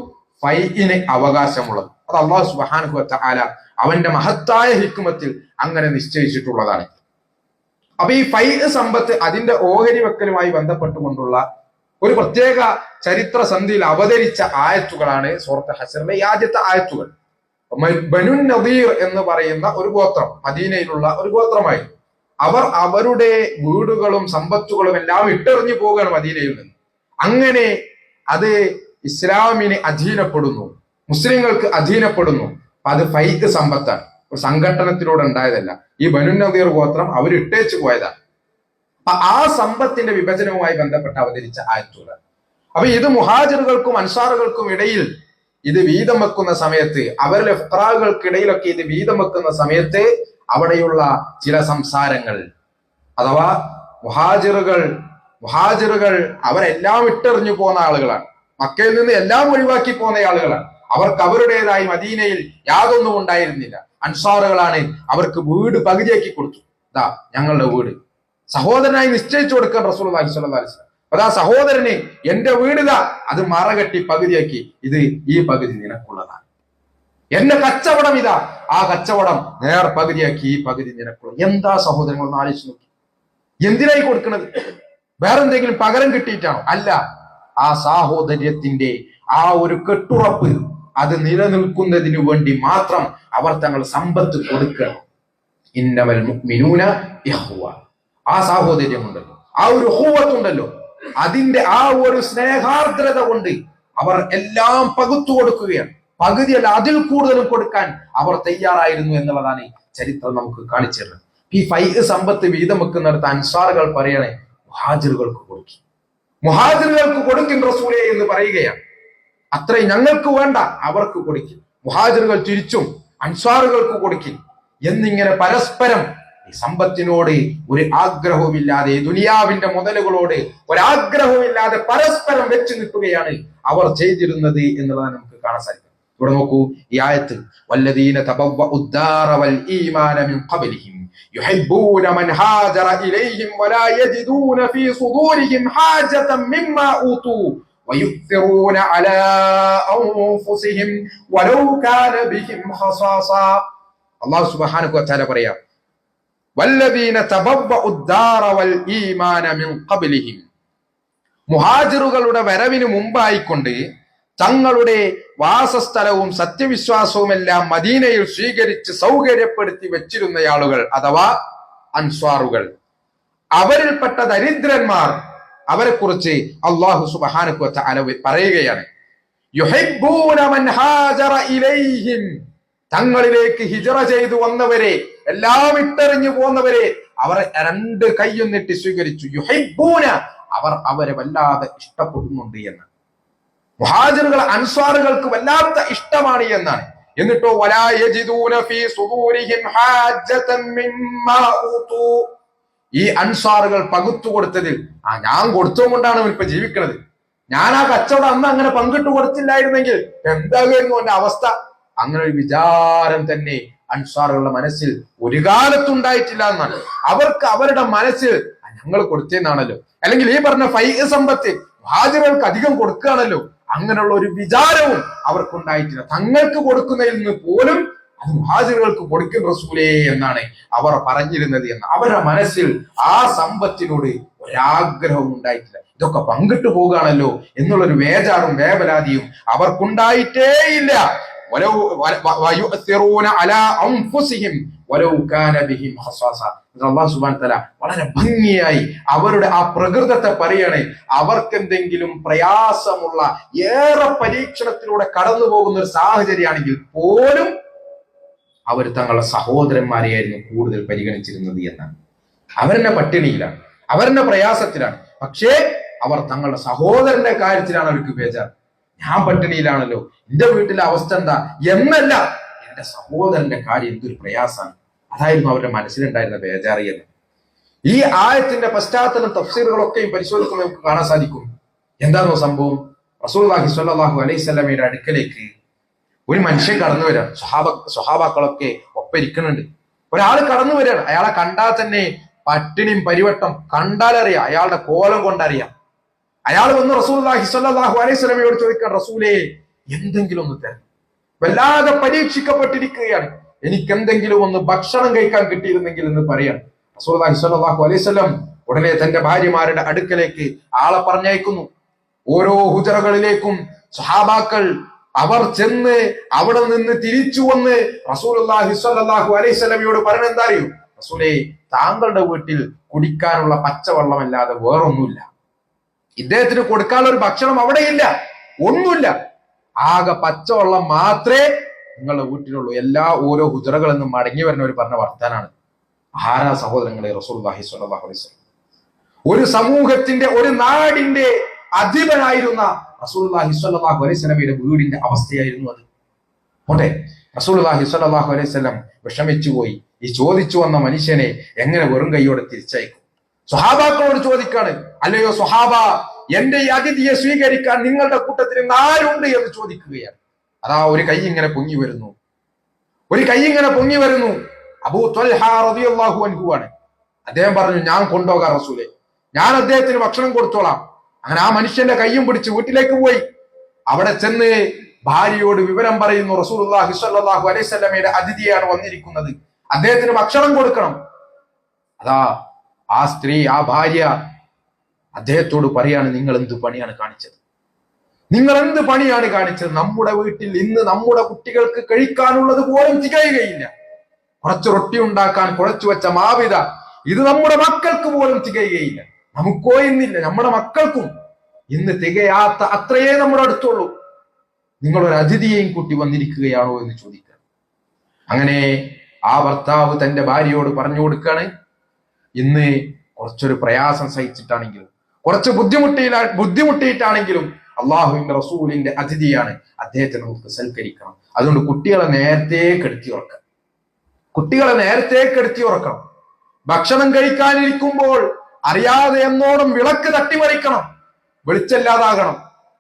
അവകാശമുള്ളത്. അത് അല്ലാഹു സുബ്ഹാനഹു വ തആല അവന്റെ മഹത്തായ ഹിക്മത്തിൽ അങ്ങനെ നിശ്ചയിച്ചിട്ടുള്ളതാണ്. അപ്പൊ ഈ സമ്പത്ത് അതിന്റെ ഓഹരി വെക്കലുമായി ബന്ധപ്പെട്ടുകൊണ്ടുള്ള ഒരു പ്രത്യേക ചരിത്ര സന്ധിയിൽ അവതരിച്ച ആയത്തുകളാണ് സൂറത്ത് ഹശ്റിലെ ആദ്യത്തെ ആയത്തുകൾ. ബനു നദീർ എന്ന് പറയുന്ന ഒരു ഗോത്രം, മദീനയിലുള്ള ഒരു ഗോത്രമായിരുന്നു. അവർ അവരുടെ വീടുകളും സമ്പത്തുകളും എല്ലാം ഇട്ടെറിഞ്ഞു പോവുകയാണ് മദീനയിൽ നിന്ന്. അങ്ങനെ അത് ഇസ്ലാമിന് അധീനപ്പെടുന്നു, മുസ്ലിങ്ങൾക്ക് അധീനപ്പെടുന്നു. അത് സമ്പത്താണ്, ഒരു സംഘട്ടനത്തിലൂടെ ഉണ്ടായതല്ല. ഈ ബനു നദീർ ഗോത്രം അവർ ഇട്ടേച്ചു പോയതാണ്. അപ്പൊ ആ സമ്പത്തിന്റെ വിഭജനവുമായി ബന്ധപ്പെട്ട് അവതരിച്ച ആയത്തുകൾ. അപ്പൊ ഇത് മുഹാജിറുകൾക്കും അൻസാറുകൾക്കും ഇടയിൽ ഇത് വീതം വെക്കുന്ന സമയത്ത്, അവരുടെ ഫുഖറാകൾക്കിടയിലൊക്കെ ഇത് വീതം വെക്കുന്ന സമയത്ത് അവിടെയുള്ള ചില സംസാരങ്ങൾ, അഥവാ മുഹാജിറുകൾ അവരെല്ലാം ഇട്ടെറിഞ്ഞു പോന്ന ആളുകളാണ്, മക്കയിൽ നിന്ന് എല്ലാം ഒഴിവാക്കി പോന്ന ആളുകളാണ്. അവർക്ക് അവരുടേതായി മദീനയിൽ യാതൊന്നും ഉണ്ടായിരുന്നില്ല. അൻസാറുകളാണ് അവർക്ക് വീട് പകുതിയാക്കി കൊടുത്തു. ഇതാ ഞങ്ങളുടെ വീട് സഹോദരനായി നിശ്ചയിച്ചു കൊടുക്കാൻ റസൂലുള്ളാഹി സ്വല്ലല്ലാഹു അലൈഹി വസല്ലം. അതാ സഹോദരന് എന്റെ വീടിതാ അത് മറകെട്ടി പകുതിയാക്കി, ഇത് ഈ പകുതി നിനക്കുള്ളതാണ്. എന്റെ കച്ചവടം ഇതാ, ആ കച്ചവടം നേർ പകുതിയാക്കി, ഈ പകുതി നിനക്കുള്ളത്. എന്താ സഹോദരങ്ങൾ ഒന്ന് ആലോചിച്ച് നോക്കി, എന്തിനായി കൊടുക്കുന്നത്? വേറെന്തെങ്കിലും പകരം കിട്ടിയിട്ടാണോ? അല്ല, ആ സാഹോദര്യത്തിന്റെ ആ ഒരു കെട്ടുറപ്പ് അത് നിലനിൽക്കുന്നതിന് വേണ്ടി മാത്രം അവർ തങ്ങൾ സമ്പത്ത് കൊടുക്കണം. ഇന്നമൽ മുഅ്മിനൂന ഇഖ്വ. ആ സാഹോദര്യമുണ്ടല്ലോ, ആ ഒരു ഹുവത്തുണ്ടല്ലോ, അതിന്റെ ആ ഒരു സ്നേഹാർദ്രത കൊണ്ട് അവർ എല്ലാം പകുത്തു കൊടുക്കുകയാണ്. പകുതിയല്ല, അതിൽ കൂടുതലും കൊടുക്കാൻ അവർ തയ്യാറായിരുന്നു എന്നുള്ളതാണ് ചരിത്രം നമുക്ക് കാണിച്ചത്. ഈ സമ്പത്ത് വീതം വെക്കുന്നിടത്ത് അൻസാറുകൾ പറയണേ മുഹാജിറുകൾക്ക് കൊടുക്കി, മുഹാജിറുകൾക്ക് കൊടുക്കും റസൂലേ എന്ന് പറയുകയാണ്. അത്രയും ഞങ്ങൾക്ക് വേണ്ട, അവർക്ക് കൊടുക്കും. മുഹാജിറുകൾ തിരിച്ചും അൻസാറുകൾക്ക് കൊടുക്കും എന്നിങ്ങനെ പരസ്പരം ഈ സമ്പത്തിനോട് ഒരു ആഗ്രഹവുമില്ലാതെ, ദുനിയാവിന്റെ മുതലുകളോട് ഒരാഗ്രഹവുമില്ലാതെ പരസ്പരം വെച്ച് നിൽക്കുകയാണ് അവർ ചെയ്തിരുന്നത് എന്നുള്ളതാണ് നമുക്ക് കാണാൻ സാധിക്കും. ഇവിടെ നോക്കൂ ഈ ആയത്ത്, വല്ലദീന തബവ്വഉദ്ദാറ വൽ ഈമാന മിൻ ഖബ്ലിഹിം യുഹിബ്ബൂന മൻ ഹാജറ ഇലൈഹിം വലാ യജിദൂന ഫീ സുദൂരിഹിം ഹാജതൻ മിമ്മാ ഊതു വയുക്തിറൂന അലാ അൻഫുസിഹിം വലൗ കാന ബിഹിം ഖസാസ. അല്ലാഹു സുബ്ഹാനഹു വ തആല പറയാ, വല്ലദീന തബവ്വഉദ്ദാറ വൽ ഈമാന മിൻ ഖബ്ലിഹിം, മുഹാജിറുകളുടെ വരവിന് മുമ്പായിക്കൊണ്ട് തങ്ങളുടെ വാസസ്ഥലവും സത്യവിശ്വാസവും എല്ലാം മദീനയിൽ സ്വീകരിച്ച് സൗകര്യപ്പെടുത്തി വെച്ചിരുന്ന ആളുകൾ അഥവാ അൻസ്വാറുകൾ, അവരിൽപ്പെട്ട ദരിദ്രന്മാർ, അവരെ കുറിച്ച് അല്ലാഹു സുബ്ഹാനഹു വ തആല പറയുകയാണ്, യുഹിബ്ബൂന മൻ ഹാജറ ഇലൈഹിം, തങ്ങളിലേക്ക് ഹിജറ ചെയ്തു വന്നവരെ, എല്ലാം ഇട്ടെറിഞ്ഞു പോന്നവരെ അവർ രണ്ട് കൈയും നീട്ടി സ്വീകരിച്ചു. യുഹിബ്ബൂന, അവർ അവരെ വല്ലാതെ ഇഷ്ടപ്പെടുന്നുണ്ട് എന്ന്. മുഹാജിറുകൾ അൻസ്വാറുകൾക്ക് വല്ലാത്ത ഇഷ്ടമാണ് എന്നാണ്. എന്നിട്ടോ വലാ യജിദൂന ഫീ സുദൂരിഹിം ഹാജതൻ മിമ്മാ ഊതു, ഈ അൻസ്വാറുകൾ പകുത്തു കൊടുത്തതിൽ ഞാൻ കൊടുത്തുകൊണ്ടാണ് ഇപ്പൊ ജീവിക്കുന്നത്, ഞാൻ ആ കച്ചവടം അന്ന് അങ്ങനെ പങ്കിട്ട് കൊടുത്തില്ലായിരുന്നെങ്കിൽ എന്താകുമായിരുന്നു എന്റെ അവസ്ഥ, അങ്ങനെ ഒരു വിചാരം തന്നെ അൻസ്വാറുകളുടെ മനസ്സിൽ ഒരു കാലത്തുണ്ടായിട്ടില്ല എന്നാണ്. അവർക്ക് അവരുടെ മനസ്സിൽ ഞങ്ങൾ കൊടുത്തേന്നാണല്ലോ, അല്ലെങ്കിൽ ഈ പറഞ്ഞ സമ്പത്ത് മുഹാജിറുകൾക്ക് അധികം കൊടുക്കുകയാണല്ലോ, അങ്ങനെയുള്ള ഒരു വിചാരവും അവർക്കുണ്ടായിട്ടില്ല. തങ്ങൾക്ക് കൊടുക്കുന്നതിൽ നിന്ന് പോലും അത് മുഹാജിറുകൾക്ക് കൊടുക്കും റസൂലേ എന്നാണ് അവർ പറഞ്ഞിരുന്നത് എന്ന്. അവരുടെ മനസ്സിൽ ആ സമ്പത്തിനോട് ഒരാഗ്രഹവും ഉണ്ടായിട്ടില്ല. ഇതൊക്കെ പങ്കിട്ടു പോകുകയാണല്ലോ എന്നുള്ളൊരു വേജാറും വേവലാതിയും അവർക്കുണ്ടായിട്ടേയില്ല. അല്ലാഹു സുബ്ഹാനഹു വ തആല വളരെ ഭംഗിയായി അവരുടെ ആ പ്രകൃതത്തെ പറയണേ. അവർക്കെന്തെങ്കിലും പ്രയാസമുള്ള, ഏറെ പരീക്ഷണത്തിലൂടെ കടന്നു പോകുന്ന ഒരു സാഹചര്യമാണെങ്കിൽ പോലും അവർ തങ്ങളുടെ സഹോദരന്മാരെയായിരുന്നു കൂടുതൽ പരിഗണിച്ചിരുന്നത് എന്നാണ്. അവരെന്നെ പട്ടിണിയിലാണ്, അവരെന്നെ പ്രയാസത്തിലാണ്, പക്ഷേ അവർ തങ്ങളുടെ സഹോദരന്റെ കാര്യത്തിലാണ് അവർക്ക് ബേജാർ. ഞാൻ പട്ടിണിയിലാണല്ലോ, എന്റെ വീട്ടിലെ അവസ്ഥ എന്താ എന്നല്ല, എന്റെ സഹോദരന്റെ കാര്യം എന്തൊരു പ്രയാസമാണ്, അതായിരുന്നു അവരുടെ മനസ്സിലുണ്ടായിരുന്ന ബേജാറി എന്ന്. ഈ ആയത്തിന്റെ പശ്ചാത്തലം തഫ്സീറുകളൊക്കെയും പരിശോധിക്കുമ്പോൾ നമുക്ക് കാണാൻ സാധിക്കും. എന്താണോ സംഭവം? റസൂലുള്ളാഹി സ്വല്ലല്ലാഹു അലൈഹി വസല്ലമയുടെ അടുക്കലേക്ക് ഒരു മനുഷ്യൻ കടന്നു വരാൻ, സ്വഹാബാക്കളൊക്കെ ഒപ്പരിക്കുന്നുണ്ട്. ഒരാൾ കടന്നു വരികയാണ്. അയാളെ കണ്ടാൽ തന്നെ പട്ടിണിയും പരിവട്ടം കണ്ടാലറിയാം, അയാളുടെ കോലം കൊണ്ടറിയാം. അയാൾ വന്ന് റസൂലുള്ളാഹി സ്വല്ലല്ലാഹു അലൈഹി വസല്ലമയോട് ചോദിക്കാൻ, റസൂലേ എന്തെങ്കിലും ഒന്ന് തരണം, വല്ലാതെ പരീക്ഷിക്കപ്പെട്ടിരിക്കുകയാണ്, എനിക്ക് എന്തെങ്കിലും ഒന്ന് ഭക്ഷണം കഴിക്കാൻ കിട്ടിയിരുന്നെങ്കിൽ എന്ന് പറയാൻ. റസൂലുള്ളാഹി സ്വല്ലല്ലാഹു അലൈഹി വസല്ലം ഉടനെ തന്റെ ഭാര്യമാരുടെ അടുക്കലേക്ക് ആളെ പറഞ്ഞയക്കുന്നു. ഓരോ ഹുജറകളിലേക്കും സ്വഹാബാക്കൾ അവർ ചെന്ന് അവിടെ നിന്ന് തിരിച്ചു വന്ന് റസൂലുള്ളാഹി സ്വല്ലല്ലാഹു അലൈഹി വസല്ലമയോട് പറഞ്ഞ എന്താ അറിയൂ? റസൂലേ, താങ്കളുടെ വീട്ടിൽ കുടിക്കാനുള്ള പച്ചവെള്ളമല്ലാതെ വേറൊന്നുമില്ല, ഇദ്ദേഹത്തിന് കൊടുക്കാനുള്ള ഒരു ഭക്ഷണം അവിടെയില്ല, ഒന്നുമില്ല, ആകെ പച്ചവെള്ളം മാത്രമേ നിങ്ങളുടെ വീട്ടിലുള്ളൂ. എല്ലാ ഓരോ ഹുജറകളിൽ നിന്നും മടങ്ങി വരുന്നവർ പറഞ്ഞ വർത്താനാണ്. ആരാ സഹോദരങ്ങളെ? റസൂലുള്ളാഹി സ്വല്ലല്ലാഹു അലൈഹി വസല്ലം. ഒരു സമൂഹത്തിന്റെ, ഒരു നാടിന്റെ അധിപനായിരുന്ന റസൂലുള്ളാഹി സ്വല്ലല്ലാഹു അലൈഹി വസല്ലമയുടെ വീടിന്റെ അവസ്ഥയായിരുന്നു അത്. പോട്ടെ, റസൂലുള്ളാഹി സ്വല്ലല്ലാഹു അലൈഹി വസല്ലം വിഷമിച്ചു പോയി. ഈ ചോദിച്ചു വന്ന മനുഷ്യനെ എങ്ങനെ വെറും കൈയോടെ തിരിച്ചയക്കും? സ്വഹാബാക്കളോട് ചോദിക്കാണ്, അല്ലയോ സ്വഹാബ, എന്റെ ഈ അതിഥിയെ സ്വീകരിക്കാൻ നിങ്ങളുടെ കൂട്ടത്തിൽ ആരുണ്ട് എന്ന് ചോദിക്കുകയാണ്. അതാ ഒരു കൈ ഇങ്ങനെ പൊങ്ങി വരുന്നു, ഒരു കൈ ഇങ്ങനെ പൊങ്ങി വരുന്നു. അബൂ ത്വൽഹ റളിയല്ലാഹു അൻഹു ആണ്. അദ്ദേഹം പറഞ്ഞു, ഞാൻ കൊണ്ടുപോകാം റസൂലേ, ഞാൻ അദ്ദേഹത്തിന് ഭക്ഷണം കൊടുത്തോളാം. അങ്ങനെ ആ മനുഷ്യന്റെ കൈയും പിടിച്ച് വീട്ടിലേക്ക് പോയി. അവിടെ ചെന്ന് ഭാര്യയോട് വിവരം പറയുന്നു, റസൂലുള്ളാഹി സ്വല്ലല്ലാഹു അലൈഹി വസല്ലമയുടെ അതിഥിയാണ് വന്നിരിക്കുന്നത്, അദ്ദേഹത്തിന് ഭക്ഷണം കൊടുക്കണം. അതാ ആ സ്ത്രീ, ആ ഭാര്യ അദ്ദേഹത്തോട് പറയാണ്, നിങ്ങൾ എന്ത് പണിയാണ് കാണിച്ചത്? നിങ്ങൾ എന്ത് പണിയാണ് കാണിച്ചത്? നമ്മുടെ വീട്ടിൽ ഇന്ന് നമ്മുടെ കുട്ടികൾക്ക് കഴിക്കാനുള്ളത് പോലും തികയുകയില്ല. കുറച്ച് റൊട്ടി ഉണ്ടാക്കാൻ കുഴച്ചു വെച്ച മാവിത ഇത് നമ്മുടെ മക്കൾക്ക് പോലും തികയുകയില്ല. നമുക്കോ ഇന്നില്ല, നമ്മുടെ മക്കൾക്കും ഇന്ന് തികയാത്ത അത്രയേ നമ്മുടെ അടുത്തുള്ളൂ. നിങ്ങളൊരു അതിഥിയെയും കൂട്ടി വന്നിരിക്കുകയാണോ എന്ന് ചോദിക്കുക. അങ്ങനെ ആ ഭർത്താവ് തന്റെ ഭാര്യയോട് പറഞ്ഞു കൊടുക്കാണ്, ഇന്ന് കുറച്ചൊരു പ്രയാസം സഹിച്ചിട്ടാണെങ്കിലും കുറച്ച് ബുദ്ധിമുട്ടിയിട്ടാണെങ്കിലും അള്ളാഹുവിന്റെ റസൂലിന്റെ അതിഥിയാണ്, അദ്ദേഹത്തെ നമുക്ക് സൽക്കരിക്കണം. അതുകൊണ്ട് കുട്ടികളെ നേരത്തെ കെടുത്തി ഉറക്കണം. ഭക്ഷണം കഴിക്കാനിരിക്കുമ്പോൾ അറിയാതെ എന്നോടും വിളക്ക് തട്ടിമറിക്കണം, വെളിച്ചല്ലാതാകണം.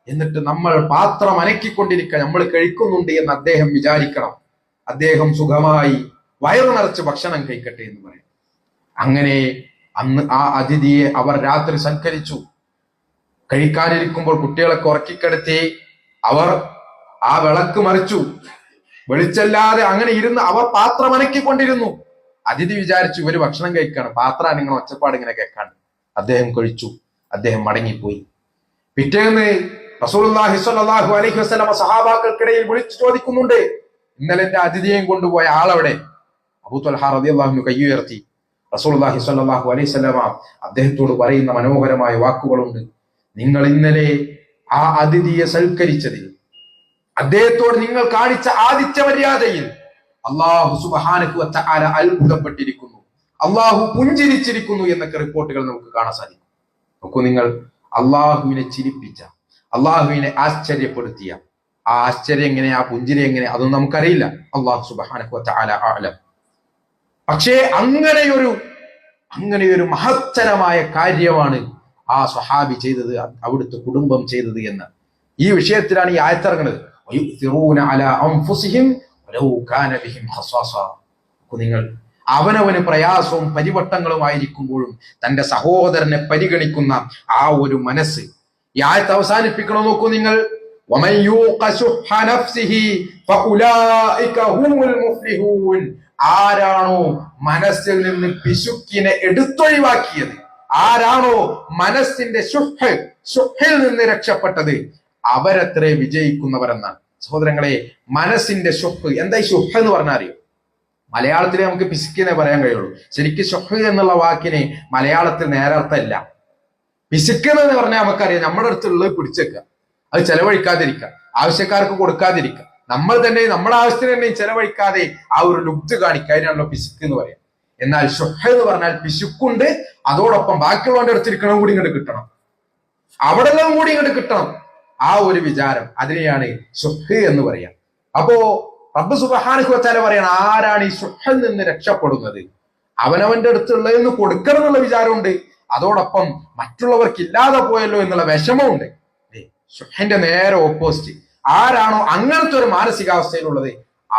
എന്നിട്ട് നമ്മൾ പാത്രം അനക്കിക്കൊണ്ടിരിക്കുക, നമ്മൾ കഴിക്കുന്നുണ്ട് എന്ന് അദ്ദേഹം വിചാരിക്കണം. അദ്ദേഹം സുഖമായി വയറു നിറച്ച് ഭക്ഷണം കഴിക്കട്ടെ എന്ന് പറയും. അങ്ങനെ അന്ന് ആ അതിഥിയെ അവർ രാത്രി സൽക്കരിച്ചു. കഴിക്കാനിരിക്കുമ്പോൾ കുട്ടികളൊക്കെ ഉറക്കിക്കിടത്തി അവർ ആ വിളക്ക് മറിച്ചു. വെളിച്ചല്ലാതെ അങ്ങനെ ഇരുന്ന് അവർ പാത്രം അനക്കിക്കൊണ്ടിരുന്നു. അതിഥി വിചാരിച്ചു ഇവര് ഭക്ഷണം കഴിക്കാണ്, പാത്രം നിങ്ങൾ ഒച്ചപ്പാട് ഇങ്ങനെ കേൾക്കാണ്ട്. അദ്ദേഹം കഴിച്ചു, അദ്ദേഹം മടങ്ങിപ്പോയി. പിറ്റേന്ന് റസൂലുള്ളാഹി സ്വല്ലല്ലാഹു അലൈഹി വസല്ലം സഹാബാക്കൾക്കിടയിൽ വിളിച്ചു ചോദിക്കുന്നുണ്ട്, ഇന്നലെ എന്റെ അതിഥിയെയും കൊണ്ടുപോയ ആളവിടെ? അബൂ ത്വൽഹ റളിയല്ലാഹു അൻഹു കയ്യുയർത്തി. റസൂലുള്ളാഹി സ്വല്ലല്ലാഹു അലൈഹി വസല്ലം അദ്ദേഹത്തോട് പറയുന്ന മനോഹരമായ വാക്കുകളുണ്ട്. നിങ്ങൾ ഇന്നലെ ആ അതിഥിയെ സൽക്കരിച്ചതിൽ, അദ്ദേഹത്തോട് നിങ്ങൾ കാണിച്ച ആതിഥ്യ മര്യാദയിൽ അല്ലാഹു സുബ്ഹാനഹു വ തആല അത്ഭുതപ്പെട്ടിരിക്കുന്നു, അല്ലാഹു പുഞ്ചിരിച്ചിരിക്കുന്നു എന്നൊക്കെ റിപ്പോർട്ടുകൾ നമുക്ക് കാണാൻ സാധിക്കും. നോക്കൂ നിങ്ങൾ, അള്ളാഹുവിനെ ചിരിപ്പിച്ച, അള്ളാഹുവിനെ ആശ്ചര്യപ്പെടുത്തിയ ആ ആശ്ചര്യം എങ്ങനെ, ആ പുഞ്ചിരി എങ്ങനെ, അതൊന്നും നമുക്കറിയില്ല. അല്ലാഹു സുബ്ഹാനഹു വ തആല അഅലം. പക്ഷേ അങ്ങനെയൊരു മഹത്തരമായ കാര്യമാണ് ആ സ്വഹാബി ചെയ്തത്, അവിടുത്തെ കുടുംബം ചെയ്തത് എന്ന്. ഈ വിഷയത്തിലാണ് ഈ ആയത്തിറങ്ങുന്നത്. നിങ്ങൾ അവനവന് പ്രയാസവും പരിവട്ടങ്ങളും ആയിരിക്കുമ്പോഴും തന്റെ സഹോദരനെ പരിഗണിക്കുന്ന ആ ഒരു മനസ്സ്. ഈ ആയത്ത് അവസാനിപ്പിക്കണം. നോക്കൂ നിങ്ങൾ, ആരാണോ മനസ്സിൽ നിന്ന് പിശുക്കിനെ എടുത്തൊഴിവാക്കിയത്, ആരാണോ മനസ്സിന്റെ ശുഹ്ഹിൽ നിന്ന് രക്ഷപ്പെട്ടത്, അവരത്രേ വിജയിക്കുന്നവരെന്നാണ്. സഹോദരങ്ങളെ, മനസ്സിന്റെ ശുഹ് എന്താ? ഈ ശുഹ് എന്ന് പറഞ്ഞാൽ അറിയോ? മലയാളത്തിൽ നമുക്ക് പിശുക്കിനെ പറയാൻ കഴിയുള്ളൂ. ശരിക്കും ശുഹ് എന്നുള്ള വാക്കിന് മലയാളത്തിൽ നേരർത്ഥമില്ല. പിശുക്കെന്ന് പറഞ്ഞാൽ നമുക്കറിയാം, നമ്മുടെ അടുത്തുള്ളത് പിടിച്ചേക്കുക, അത് ചെലവഴിക്കാതിരിക്കുക, ആവശ്യക്കാർക്ക് കൊടുക്കാതിരിക്കുക, നമ്മൾ തന്നെ നമ്മുടെ ആവശ്യത്തിന് തന്നെ ചെലവഴിക്കാതെ ആ ഒരു ലുബ്ധ് കാണിക്കുക, അതിനാണല്ലോ പിശുക്ക് എന്ന് പറയാം. എന്നാൽ ശുഹ് എന്ന് പറഞ്ഞാൽ പിശുക്കുണ്ട്, അതോടൊപ്പം ബാക്കിയുള്ളവന്റെ അടുത്തിരിക്കണം കൂടി ഇങ്ങോട്ട് കിട്ടണം, അവിടെ നിന്നും കൂടി ഇങ്ങോട്ട് കിട്ടണം, ആ ഒരു വിചാരം, അതിനെയാണ് ശുഹ് എന്ന് പറയാം. അപ്പോ റബ്ബ് സുബ്ഹാനഹു വ തആല പറയണം, ആരാണ് ഈ ശുഹ്ഹിൽ നിന്ന് രക്ഷപ്പെടുന്നത്? അവനവന്റെ അടുത്തുള്ളതെന്ന് കൊടുക്കണം എന്നുള്ള വിചാരമുണ്ട്, അതോടൊപ്പം മറ്റുള്ളവർക്ക് ഇല്ലാതെ പോയല്ലോ എന്നുള്ള വിഷമമുണ്ട്. ശുഹ്ഹിന്റെ നേരെ ഓപ്പോസിറ്റ്. ആരാണോ അങ്ങനത്തെ ഒരു മാനസികാവസ്ഥയിലുള്ളത്,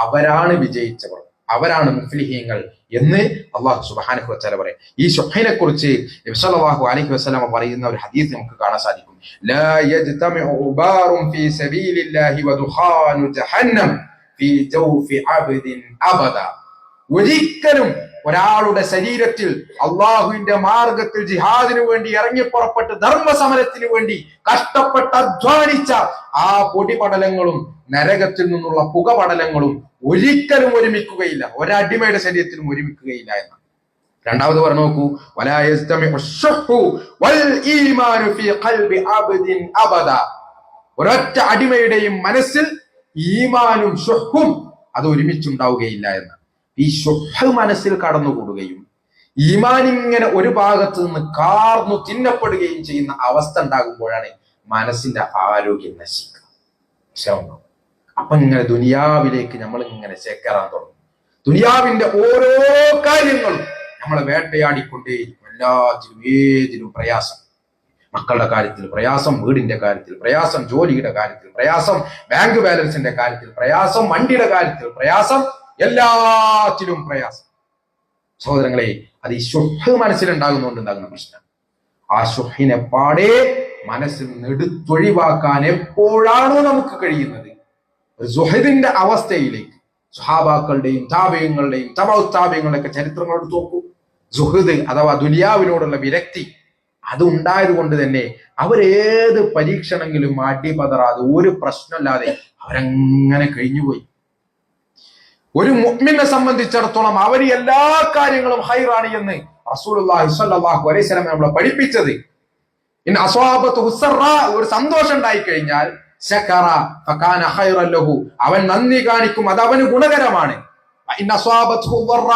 അവരാണ് വിജയിച്ചവർ, അവരാണ് മുഫ്ലിഹീങ്ങൾ എന്ന് അല്ലാഹു സുബ്ഹാനഹു വ തആല പറയും. ഈ ശുഹ്ഹിനെ കുറിച്ച് നബി സല്ലല്ലാഹു അലൈഹി വസല്ലം പറയുന്ന ഒരു ഹദീസ് നമുക്ക് കാണാൻ സാധിക്കും. ലാ യജ്തമിഉ ഉബാറുൻ ഫീ സബീലില്ലാഹി വ ദുഖാനു ജഹന്നം ഫീ ജൗഫി അബ്ദിൻ അബദ. ഒരിക്കലും ഒരാളുടെ ശരീരത്തിൽ അള്ളാഹുവിന്റെ മാർഗത്തിൽ ജിഹാദിനു വേണ്ടി ഇറങ്ങി പുറപ്പെട്ട് ധർമ്മസമരത്തിന് വേണ്ടി കഷ്ടപ്പെട്ട് അധ്വാനിച്ച ആ പൊടിപടലങ്ങളും നരകത്തിൽ നിന്നുള്ള പുകപടലങ്ങളും ഒരിക്കലും ഒരുമിക്കുകയില്ല, ഒരടിമയുടെ ശരീരത്തിലും ഒരുമിക്കുകയില്ല എന്ന്. രണ്ടാമത് പറഞ്ഞു നോക്കൂ, വലാ യസ്തമിഉ ശുഹ്ഹു വൽ ഈമാനു ഫീ ഖൽബി അബ്ദിൻ അബദ. ഒരൊറ്റ അടിമയുടെയും മനസ്സിൽ ഈമാനും ശുഹ്ഹും അത് ഒരുമിച്ചുണ്ടാവുകയില്ല എന്ന്. ഈ ശുഹ് മനസ്സിൽ കടന്നുകൂടുകയും ഈമാൻ ഇങ്ങനെ ഒരു ഭാഗത്ത് നിന്ന് കാർന്നു തിന്നപ്പെടുകയും ചെയ്യുന്ന അവസ്ഥ ഉണ്ടാകുമ്പോഴാണ് മനസ്സിന്റെ ആരോഗ്യം നശിക്കുക. അപ്പൊ ഇങ്ങനെ ദുനിയാവിലേക്ക് നമ്മൾ ഇങ്ങനെ ചേക്കേറാൻ തുടങ്ങും. ദുനിയാവിന്റെ ഓരോ കാര്യങ്ങളും നമ്മളെ വേട്ടയാടിക്കൊണ്ടേയിരിക്കും. എല്ലാത്തിലും ഏതിലും പ്രയാസം, മക്കളുടെ കാര്യത്തിൽ പ്രയാസം, വീടിന്റെ കാര്യത്തിൽ പ്രയാസം, ജോലിയുടെ കാര്യത്തിൽ പ്രയാസം, ബാങ്ക് ബാലൻസിന്റെ കാര്യത്തിൽ പ്രയാസം, വണ്ടിയുടെ കാര്യത്തിൽ പ്രയാസം, എല്ലാത്തിലും പ്രയാസം. സഹോദരങ്ങളെ, അത് ഈ ശുഹ് മനസ്സിലുണ്ടാകുന്നതുകൊണ്ടുണ്ടാകുന്ന പ്രശ്നം. ആ ശുഹിനെ പാടെ മനസ്സിൽ നിന്ന് എടുത്തൊഴിവാക്കാൻ എപ്പോഴാണോ നമുക്ക് കഴിയുന്നത്, സുഹദിന്റെ അവസ്ഥയിലേക്ക് സ്വഹാബാക്കളുടെയും താബിഈങ്ങളുടെയും തബഉ താബിഈങ്ങളുടെയും ഒക്കെ ചരിത്രങ്ങൾ എടുത്ത് നോക്കൂ. സുഹദ് അഥവാ ദുനിയാവിനോടുള്ള വിരക്തി, അത് ഉണ്ടായത് കൊണ്ട് തന്നെ അവരേത് പരീക്ഷണമെങ്കിലും അടിപതറാതെ ഒരു പ്രശ്നമില്ലാതെ അവരങ്ങനെ കഴിഞ്ഞുപോയി. ഒരു മുഅ്മിനെ സംബന്ധിച്ചിടത്തോളം അവര് എല്ലാ കാര്യങ്ങളും ഹൈറാണ് എന്ന് റസൂലുള്ളാഹി സ്വല്ലല്ലാഹു അലൈഹി വസല്ലം നമ്മളെ പഠിപ്പിച്ചത്. ഇൻ അസ്വാബത്തുഹു സറ, ഒരു സന്തോഷം ഉണ്ടായി കഴിഞ്ഞാൽ ശകറ ഫകാന ഖൈറൻ ലഹു, അവൻ നന്ദി കാണിക്കും, അത് അവന് ഗുണകരമാണ്. ഇൻ അസ്വാബത്തുഹു ദറ,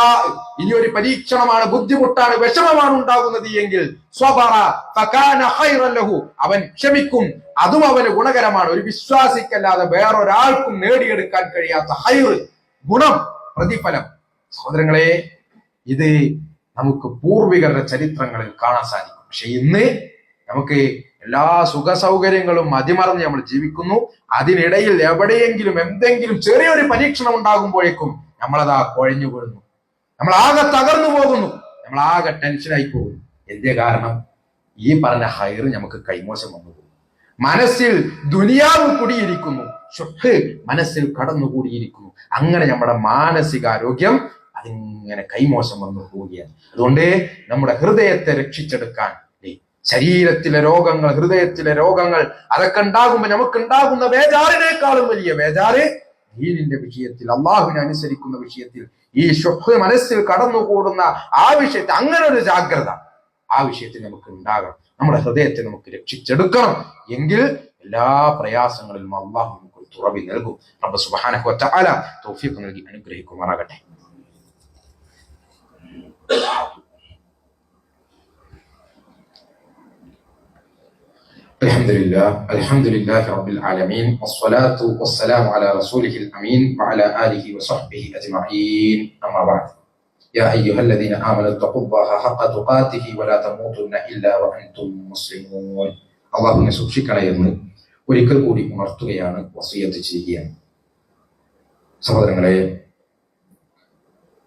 ഇനി ഒരു പരീക്ഷണമാണ്, ബുദ്ധിമുട്ടാണ്, വിഷമമാണ് ഉണ്ടാകുന്നത് എങ്കിൽ സ്വബറ ഫകാന ഖൈറൻ ലഹു, അവൻ ക്ഷമിക്കും, അതും അവന് ഗുണകരമാണ്. ഒരു വിശ്വാസിക്കല്ലാതെ വേറൊരാൾക്കും നേടിയെടുക്കാൻ കഴിയാത്ത ഹൈർ, ഗുണം, പ്രതിഫലം. സഹോദരങ്ങളെ, ഇത് നമുക്ക് പൂർവികരുടെ ചരിത്രങ്ങളിൽ കാണാൻ സാധിക്കും. പക്ഷെ ഇന്ന് നമുക്ക് എല്ലാ സുഖ സൗകര്യങ്ങളും മതിമറന്ന് നമ്മൾ ജീവിക്കുന്നു. അതിനിടയിൽ എവിടെയെങ്കിലും എന്തെങ്കിലും ചെറിയൊരു പരീക്ഷണം ഉണ്ടാകുമ്പോഴേക്കും നമ്മളതാ കുഴഞ്ഞു വീഴുന്നു, നമ്മളാകെ തകർന്നു പോകുന്നു, നമ്മളാകെ ടെൻഷനായി പോകുന്നു. എന്തേ കാരണം? ഈ പറഞ്ഞ ഹൈർ നമുക്ക് കൈമോശം വന്നു പോകും. മനസ്സിൽ ദുനിയാവ് കുടിയിരിക്കുന്നു, ഷുഹ് മനസ്സിൽ കടന്നുകൂടിയിരിക്കുന്നു. അങ്ങനെ നമ്മുടെ മാനസികാരോഗ്യം അതിങ്ങനെ കൈമോശം വന്നു പോവുകയാണ്. അതുകൊണ്ട് നമ്മുടെ ഹൃദയത്തെ രക്ഷിച്ചെടുക്കാൻ, ശരീരത്തിലെ രോഗങ്ങൾ, ഹൃദയത്തിലെ രോഗങ്ങൾ, അതൊക്കെ ഉണ്ടാകുമ്പോൾ നമുക്കുണ്ടാകുന്ന വേജാറിനേക്കാളും വലിയ വേജാറ് ദീനിന്റെ വിഷയത്തിൽ, അള്ളാഹുവിനെ അനുസരിക്കുന്ന വിഷയത്തിൽ, ഈ ഷുഹ് മനസ്സിൽ കടന്നുകൂടുന്ന ആ വിഷയത്തിൽ അങ്ങനെ ഒരു ജാഗ്രത ആ വിഷയത്തിൽ നമുക്ക് ഉണ്ടാകണം. നമ്മുടെ ഹൃദയത്തെ നമുക്ക് രക്ഷിച്ചെടുക്കണം. എങ്കിൽ എല്ലാ പ്രയാസങ്ങളിലും അള്ളാഹു നമുക്ക് തുറവി നൽകും. റബ്ബ് സുബ്ഹാനഹു വ തആല തൗഫീഖ് നൽകി അനുഗ്രഹിക്കുമാറാകട്ടെ. അൽഹംദുലില്ലാഹി റബ്ബിൽ ആലമീൻ വസ്സലാത്തു വസ്സലാമു അലാ റസൂലിഹിൽ അമീൻ വഅലാ ആലിഹി വസഹ്ബിഹി അജ്മഈൻ. അമ്മാ ബഅദ്. യാ അയ്യുഹല്ലദീന ആമനൂ തഖുല്ലാഹ ഹഖ തുഖാതിഹി വലാ തമൂതുന്ന ഇല്ലാ വഅൻതും മുസ്ലിമൂൻ. അല്ലാഹുവിനെ സൂക്ഷിക്കണേ എന്ന് ഒരിക്കൽ കൂടി ഉണർത്തുകയാണ്, വസിയത്ത് ചെയ്യുകയാണ്. സഹോദരങ്ങളെ,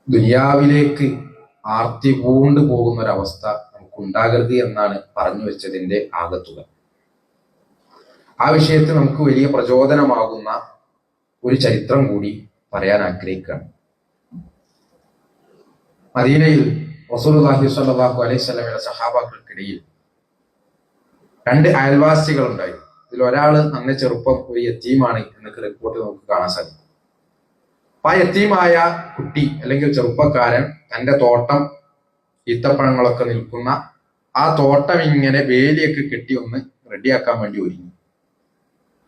ദുനിയാവിലേക്ക് ആർത്തി പൂണ്ടു പോകുന്ന ഒരവസ്ഥ നമുക്കുണ്ടാകരുത് എന്നാണ് പറഞ്ഞു വെച്ചതിന്റെ ആകത്തുക. ആ വിഷയത്തിൽ നമുക്ക് വലിയ പ്രചോദനമാകുന്ന ഒരു ചരിത്രം കൂടി പറയാൻ ആഗ്രഹിക്കുകയാണ്. മദീനയിൽ റസൂലുള്ളാഹി സ്വല്ലല്ലാഹു അലൈഹി വസല്ലമയുടെ സഹാബാക്കൾക്കിടയിൽ രണ്ട് അയൽവാസികൾ ഉണ്ടായിരുന്നു. ഇതിൽ ഒരാള് നന്നെ ചെറുപ്പം ഒരു യത്തീമാണ് എന്നൊക്കെ റിപ്പോർട്ട് നമുക്ക് കാണാൻ സാധിക്കും. അപ്പൊ ആ യത്തീമായ കുട്ടി അല്ലെങ്കിൽ ചെറുപ്പക്കാരൻ തന്റെ തോട്ടം, ഈത്തപ്പഴങ്ങളൊക്കെ നിൽക്കുന്ന ആ തോട്ടം ഇങ്ങനെ വേലിയൊക്കെ കെട്ടി ഒന്ന് റെഡിയാക്കാൻ വേണ്ടി ഒരുങ്ങി.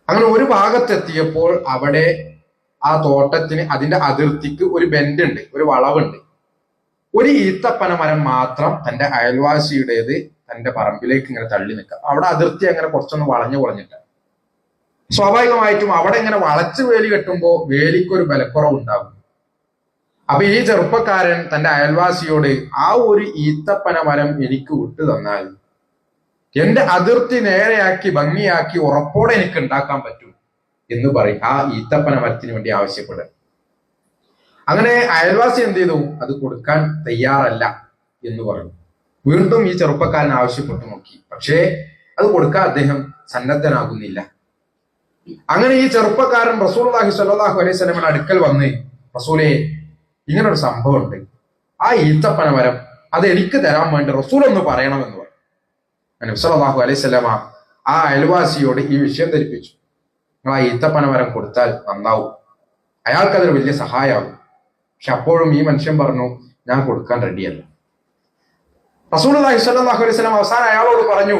അങ്ങനെ ഒരു ഭാഗത്തെത്തിയപ്പോൾ അവിടെ ആ തോട്ടത്തിന്, അതിന്റെ അതിർത്തിക്ക് ഒരു ബെൻഡ് ഉണ്ട്, ഒരു വളവുണ്ട്. ഒരു ഈത്തപ്പന മരം മാത്രം തന്റെ അയൽവാസിയുടേത് തന്റെ പറമ്പിലേക്ക് ഇങ്ങനെ തള്ളി നിൽക്കാം. അവിടെ അതിർത്തി അങ്ങനെ കുറച്ചൊന്ന് വളഞ്ഞിട്ടാണ്. സ്വാഭാവികമായിട്ടും അവിടെ ഇങ്ങനെ വളച്ച് വേലി കെട്ടുമ്പോൾ വേലിക്കൊരു ബലക്കുറവ് ഉണ്ടാകും. അപ്പൊ ഈ ചെറുപ്പക്കാരൻ തന്റെ അയൽവാസിയോട്, ആ ഒരു ഈത്തപ്പന മരം എനിക്ക് വിട്ടു തന്നാൽ എന്റെ അതിർത്തി നേരെയാക്കി ഭംഗിയാക്കി ഉറപ്പോടെ എനിക്ക് ഉണ്ടാക്കാൻ പറ്റും എന്ന് പറയും. ആ ഈത്തപ്പന മരത്തിന് വേണ്ടി ആവശ്യപ്പെടുക. അങ്ങനെ അയൽവാസി എന്ത് ചെയ്തു? അത് കൊടുക്കാൻ തയ്യാറല്ല എന്ന് പറഞ്ഞു. വീണ്ടും ഈ ചെറുപ്പക്കാരൻ ആവശ്യപ്പെട്ടു നോക്കി, പക്ഷേ അത് കൊടുക്കാൻ അദ്ദേഹം സന്നദ്ധനാകുന്നില്ല. അങ്ങനെ ഈ ചെറുപ്പക്കാരൻ റസൂലുള്ളാഹി സ്വല്ലല്ലാഹു അലൈഹി വസല്ലമയുടെ അടുക്കൽ വന്ന്, റസൂലേ, ഇങ്ങനൊരു സംഭവം ഉണ്ട്, ആ ഈത്തപ്പന മരം അത് എനിക്ക് തരാൻ വേണ്ടി റസൂൽ ഒന്ന് പറയണമെന്ന് പറഞ്ഞു. നബി സല്ലല്ലാഹു അലൈഹി വസല്ലമ ആ അയൽവാസിയോട് ഈ വിഷയം ധരിപ്പിച്ചു. നിങ്ങൾ ആ ഈത്തപ്പന മരം കൊടുത്താൽ നന്നാവും, അയാൾക്കതൊരു വലിയ സഹായമാകും. പക്ഷെ അപ്പോഴും ഈ മനുഷ്യൻ പറഞ്ഞു, ഞാൻ കൊടുക്കാൻ റെഡിയല്ല. റസൂലുള്ളാഹി സ്വല്ലല്ലാഹു അലൈഹി വസല്ലം അവസാനം അയാളോട് പറഞ്ഞു,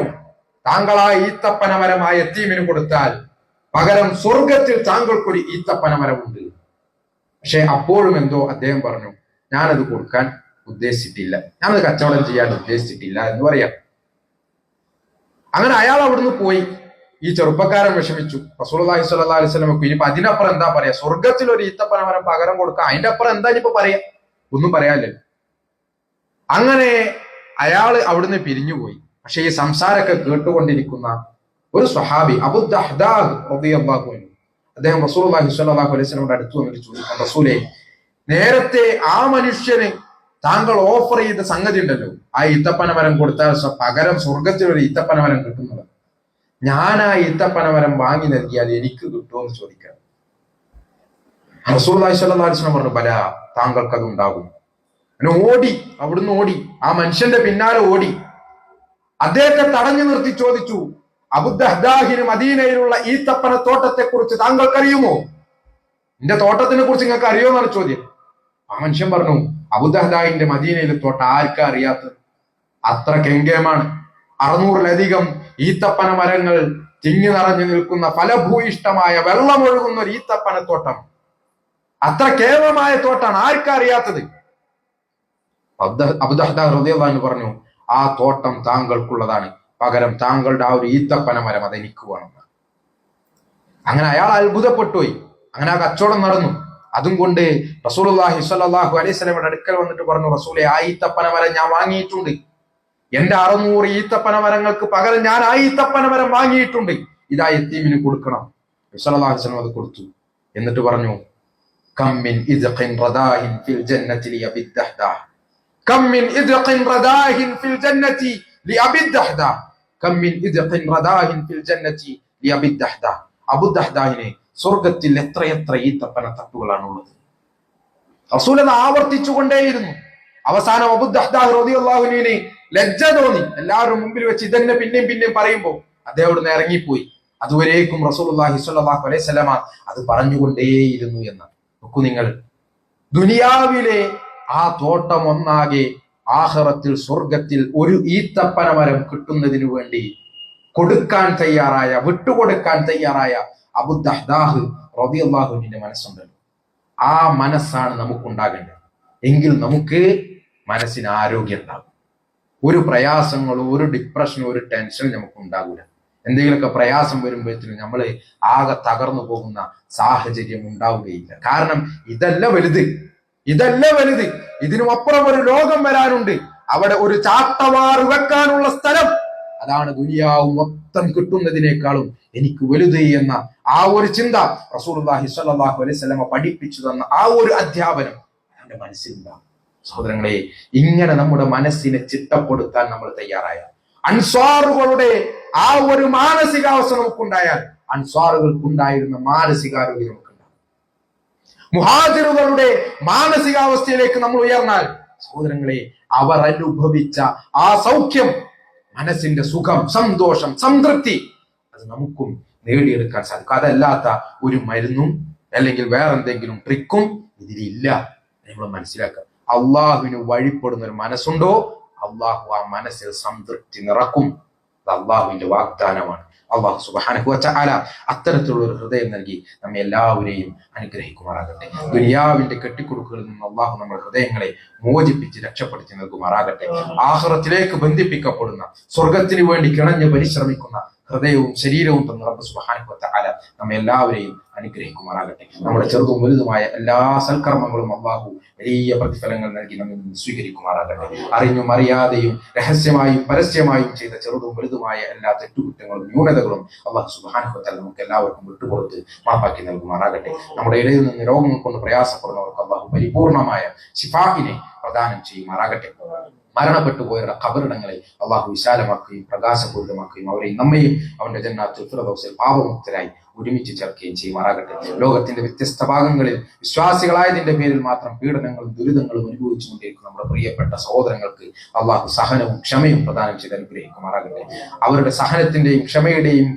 താങ്കൾ ആ ഈത്തപ്പന മരം ആ യത്തീമിന് കൊടുത്താൽ പകരം സ്വർഗത്തിൽ താങ്കൾക്കൊരു ഈത്തപ്പന മരമുണ്ട്. പക്ഷെ അപ്പോഴും എന്തോ അദ്ദേഹം പറഞ്ഞു, ഞാനത് കൊടുക്കാൻ ഉദ്ദേശിച്ചിട്ടില്ല, ഞാനത് കച്ചവടം ചെയ്യാൻ ഉദ്ദേശിച്ചിട്ടില്ല എന്ന് പറയാം. അങ്ങനെ അയാൾ അവിടുന്ന് പോയി. ഈ ചെറുപ്പക്കാരൻ വിഷമിച്ചു. റസൂലുള്ളാഹി സ്വല്ലല്ലാഹു അലൈഹി വസല്ലം ഇനിയിപ്പോ അതിനപ്പുറം എന്താ പറയാ? സ്വർഗത്തിൽ ഒരു ഈത്തപ്പന മരം പകരം കൊടുക്കാം, അതിന്റെ അപ്പുറം എന്താ ഇനിയിപ്പോ പറയാ? ഒന്നും പറയാനില്ല. അങ്ങനെ അയാള് അവിടുന്ന് പിരിഞ്ഞുപോയി. പക്ഷെ ഈ സംസാരമൊക്കെ കേട്ടുകൊണ്ടിരിക്കുന്ന ഒരു സ്വഹാബി, അബൂ ദഹ്ദാ റളിയല്ലാഹു അൻഹു, അദ്ദേഹം റസൂലുള്ളാഹി സ്വല്ലല്ലാഹു അലൈഹി വസല്ലമയുടെ അടുത്ത് വന്നിട്ട് ചോദിച്ചു, റസൂലേ, നേരത്തെ ആ മനുഷ്യന് താങ്കൾ ഓഫർ ചെയ്ത സംഗതി ഉണ്ടല്ലോ, ആ ഈത്തപ്പന മരം കൊടുത്താൽ പകരം സ്വർഗത്തിൽ ഒരു ഈത്തപ്പന മരം കിട്ടുന്നത്, ഞാൻ ആ ഈത്തപ്പന മരം വാങ്ങി നൽകിയാൽ എനിക്ക് കിട്ടുമോ എന്ന് ചോദിക്കാം. റസൂലുള്ളാഹി സ്വല്ലല്ലാഹു അലൈഹി വസല്ലം പറഞ്ഞു, ബല, താങ്കൾക്ക് അത് ഉണ്ടാകും. ഓടി, അവിടുന്ന് ഓടി, ആ മനുഷ്യന്റെ പിന്നാലെ ഓടി. അദ്ദേഹത്തെ തടഞ്ഞു നിർത്തി ചോദിച്ചു, അബൂദഹ്ദാഹിന് മദീനയിലുള്ള ഈത്തപ്പന തോട്ടത്തെ കുറിച്ച് താങ്കൾക്കറിയുമോ? എന്റെ തോട്ടത്തിനെ കുറിച്ച് നിങ്ങൾക്ക് അറിയോ എന്നാണ് ചോദ്യം. ആ മനുഷ്യൻ പറഞ്ഞു, അബൂദഹ്ദാഹിന്റെ മദീനയിലെ തോട്ടം ആർക്കാ അറിയാത്തത്? അത്ര കെങ്കേമാണ്. 600-ലധികം ഈത്തപ്പന മരങ്ങൾ തിങ്ങി നിറഞ്ഞു നിൽക്കുന്ന ഫലഭൂയിഷ്ടമായ വെള്ളമൊഴുകുന്ന ഒരു ഈത്തപ്പനത്തോട്ടം. അത്ര കേവലമായ തോട്ടാണ്, ആർക്കാ അറിയാത്തത്? അബൂദഹ്ദാഹ് റളിയല്ലാഹു അൻഹു പറഞ്ഞു, ആ തോട്ടം താങ്കൾക്കുള്ളതാണ്, പകരം താങ്കളുടെ ആ ഒരു ഈത്തപ്പന മരം അതെനിക്ക് വേണം. അങ്ങനെ അയാൾ അത്ഭുതപ്പെട്ടുപോയി. അങ്ങനെ ആ കച്ചവടം നടന്നു. അതും കൊണ്ട് റസൂലുള്ളാഹി സ്വല്ലല്ലാഹു അലൈഹി വസല്ലമയുടെ അടുക്കൽ വന്നിട്ട് പറഞ്ഞു, റസൂലേ, ആ ഈത്തപ്പന മരം ഞാൻ വാങ്ങിയിട്ടുണ്ട്. എന്റെ 600 ഈത്തപ്പന മരങ്ങൾക്ക് പകരം ഞാൻ ആ ഈത്തപ്പന മരം വാങ്ങിയിട്ടുണ്ട്. ഇതാ യതീമിന് കൊടുക്കണം. സ്വല്ലല്ലാഹു അലൈഹി വസല്ലം അത് കൊടുത്തു. എന്നിട്ട് പറഞ്ഞു, കം മിൻ ഇദ്ഖിൻ റദാഹിൻ ഫിൽ ജന്നതി ലിഅബി ദഹ്ദാഹ്, കം മിൻ ഇദ്ഖിൻ റദാഹിൻ ഫിൽ ജന്നതി ലിഅബി ദഹ്ദാഹ്, കം മിൻ ഇദ്ഖിൻ റദാഹിൻ ഫിൽ ജന്നതി ലിഅബി ദഹ്ദാഹ്. അബൂ ദഹ്ദാഹിനെ സ്വർഗത്തിൽ എത്രയെത്ര ഈത്തപ്പന തട്ടുകളാണുള്ളത്. റസൂൽ അത് ആവർത്തിച്ചുകൊണ്ടേയിരുന്നു. അവസാനം അബൂ ദഹ്ദാഹ് റളിയല്ലാഹു അൻഹുവിന് ലജ്ജ തോന്നി. എല്ലാവരും മുമ്പിൽ വെച്ച് ഇതന്നെ പിന്നെയും പിന്നെയും പറയുമ്പോൾ അദ്ദേഹം അവിടുന്ന് ഇറങ്ങിപ്പോയി. അതുവരേക്കും റസൂലുള്ളാഹി സ്വല്ലല്ലാഹു അലൈഹി വസല്ലമ അത് പറഞ്ഞുകൊണ്ടേയിരുന്നു എന്ന് നോക്കൂ നിങ്ങൾ. ദുനിയാവിലെ ആ തോട്ടം ഒന്നാകെ ആഖിറത്തിൽ സ്വർഗത്തിൽ ഒരു ഈത്തപ്പന മരം കിട്ടുന്നതിനു വേണ്ടി കൊടുക്കാൻ തയ്യാറായ, വിട്ടുകൊടുക്കാൻ തയ്യാറായ അബൂ ദഹ്ദാഹ് റളിയല്ലാഹു അൻഹുവിന്റെ മനസ്സുണ്ടല്ലോ. ആ മനസ്സാണ് നമുക്കുണ്ടാകേണ്ടത്. എങ്കിൽ നമുക്ക് മനസ്സിന് ആരോഗ്യം ഉണ്ടാകും. ഒരു പ്രയാസങ്ങളോ ഒരു ഡിപ്രഷനോ ഒരു ടെൻഷനും നമുക്ക് ഉണ്ടാകില്ല. എന്തെങ്കിലുമൊക്കെ പ്രയാസം വരുമ്പോഴത്തേനും നമ്മൾ ആകെ തകർന്നു പോകുന്ന സാഹചര്യം ഉണ്ടാവുകയില്ല. കാരണം ഇതല്ല വലുത്, ഇതല്ല വലുത്. ഇതിനുമപ്പുറം ഒരു ലോകം വരാനുണ്ട്. അവിടെ ഒരു ചാട്ടവാറ് വെക്കാനുള്ള സ്ഥലം, അതാണ് ദുനിയാവ് മൊത്തം കിട്ടുന്നതിനേക്കാളും എനിക്ക് വലുത് എന്ന ആ ഒരു ചിന്ത റസൂലുള്ളാഹി സ്വല്ലല്ലാഹു അലൈഹി വസല്ലമ പഠിപ്പിച്ചു തന്ന ആ ഒരു അധ്യാപനം നമ്മുടെ മനസ്സിലുണ്ടാകും. സഹോദരങ്ങളെ, ഇങ്ങനെ നമ്മുടെ മനസ്സിനെ ചിട്ടപ്പെടുത്താൻ നമ്മൾ തയ്യാറായ, അൻസ്വാറുകളുടെ ആ ഒരു മാനസികാവസ്ഥ നമുക്കുണ്ടായാൽ അൻസ്വാറുകൾക്കുണ്ടായിരുന്ന മാനസികാരോഗ്യം നമുക്കുണ്ടാകും. മുഹാജിറുകളുടെ മാനസികാവസ്ഥയിലേക്ക് നമ്മൾ ഉയർന്നാൽ സഹോദരങ്ങളെ, അവർ അനുഭവിച്ച ആ സൗഖ്യം, മനസ്സിന്റെ സുഖം, സന്തോഷം, സംതൃപ്തി, അത് നമുക്കും നേടിയെടുക്കാൻ സാധിക്കും. അതല്ലാത്ത ഒരു മരുന്നും അല്ലെങ്കിൽ വേറെന്തെങ്കിലും ട്രിക്കും ഇതിലില്ല. നമ്മൾ മനസ്സിലാക്കുക. അള്ളാഹുവിന് വഴിപ്പെടുന്ന ഒരു മനസ്സുണ്ടോ, അള്ളാഹു ആ മനസ്സിൽ സംതൃപ്തി നിറക്കും. അത് അള്ളാഹുവിന്റെ വാഗ്ദാനമാണ്. അള്ളാഹു സുബ്ഹാനഹു വ തആല അത്തരത്തിലുള്ള ഒരു ഹൃദയം നൽകി നമ്മെ എല്ലാവരെയും അനുഗ്രഹിക്കുമാറാകട്ടെ. ദുനിയാവിന്റെ കെട്ടിക്കുടുക്കുകളിൽ നിന്ന് അള്ളാഹു നമ്മുടെ ഹൃദയങ്ങളെ മോചിപ്പിച്ച് രക്ഷപ്പെടുത്തി നൽകുമാറാകട്ടെ. ആഖിറത്തിലേക്ക് ബന്ധിപ്പിക്കപ്പെടുന്ന, സ്വർഗത്തിന് വേണ്ടി കിണഞ്ഞ് പരിശ്രമിക്കുന്ന ഹൃദയവും ശരീരവും തന്ന റബ്ബ് സുബ്ഹാനഹു വ തആല നമ്മെ എല്ലാവരെയും അനുഗ്രഹിക്കുമാറാകട്ടെ. നമ്മുടെ ചെറുതും വലുതുമായ എല്ലാ സൽക്കർമ്മങ്ങളും അള്ളാഹു വലിയ പ്രതിഫലങ്ങൾ നൽകി നമ്മിൽ നിന്ന് സ്വീകരിക്കുമാറാകട്ടെ. അറിഞ്ഞും അറിയാതെയും രഹസ്യമായും പരസ്യമായും ചെയ്ത ചെറുതും വലുതുമായ എല്ലാ തെറ്റുകുറ്റങ്ങളും ന്യൂനതകളും അള്ളാഹു സുബ്ഹാനഹു വ തആല നമുക്ക് എല്ലാവർക്കും വിട്ടുകൊടുത്ത് മാപ്പാക്കി നൽകുമാറാകട്ടെ. നമ്മുടെ ഇടയിൽ നിന്ന് രോഗങ്ങൾ കൊണ്ട് പ്രയാസപ്പെടുന്നവർക്ക് അള്ളാഹു പരിപൂർണമായ ശിഫാഇനെ പ്രദാനം ചെയ്യുമാറാകട്ടെ. മരണപ്പെട്ടു പോയവരുടെ ഖബറിടങ്ങളെ അള്ളാഹു വിശാലമാക്കുകയും പ്രകാശപൂരിതമാക്കുകയും അവരെയും നമ്മയും അവന്റെ ജന്നാത്തുൽ ഫിർദൗസിൽ പാപമുക്തരായി ഒരുമിച്ച് ചേർക്കുകയും ചെയ്യുമാറാകട്ടെ. ലോകത്തിന്റെ വ്യത്യസ്ത ഭാഗങ്ങളിൽ വിശ്വാസികളായതിന്റെ പേരിൽ മാത്രം പീഡനങ്ങളും ദുരിതങ്ങളും അനുഭവിച്ചുകൊണ്ടിരിക്കുന്ന നമ്മുടെ പ്രിയപ്പെട്ട സഹോദരങ്ങൾക്ക് അള്ളാഹു സഹനവും ക്ഷമയും പ്രദാനം ചെയ്ത് അനുഗ്രഹിക്കുമാറാകട്ടെ. അവരുടെ സഹനത്തിന്റെയും ക്ഷമയുടെയും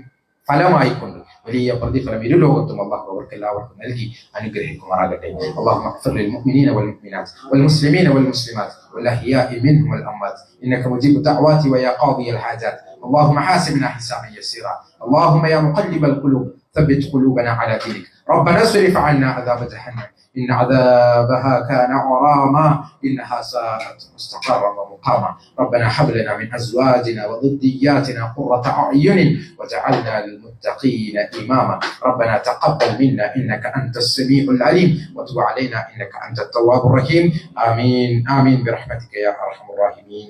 ഫലമായിക്കൊണ്ട് വലിയ പ്രതിഫലം ഇരുലോകത്തും അള്ളാഹു അവർക്ക് എല്ലാവർക്കും നൽകി അനുഗ്രഹിക്കുമാറാകട്ടെ. اللهم اغفر للمؤمنين والمؤمنات والمسلمين والمسلمات والأحياء منهم والأموات إنك مجيب الدعوات ويا قاضي الحاجات. اللهم حاسبنا حسابا يسيرا. اللهم يا مقلب القلوب ثبت قلوبنا على دينك. ربنا اصرف عنا عذاب جهنم إن عذابها كان غراما إنها ساءت مستقرا ومقاما. ربنا هب لنا من أزواجنا وذرياتنا قرة أعين واجعلنا للمتقين إماما. ربنا تقبل منا إنك أنت السميع العليم وتب علينا إنك أنت التواب الرحيم. آمين آمين برحمتك يا أرحم الراحمين.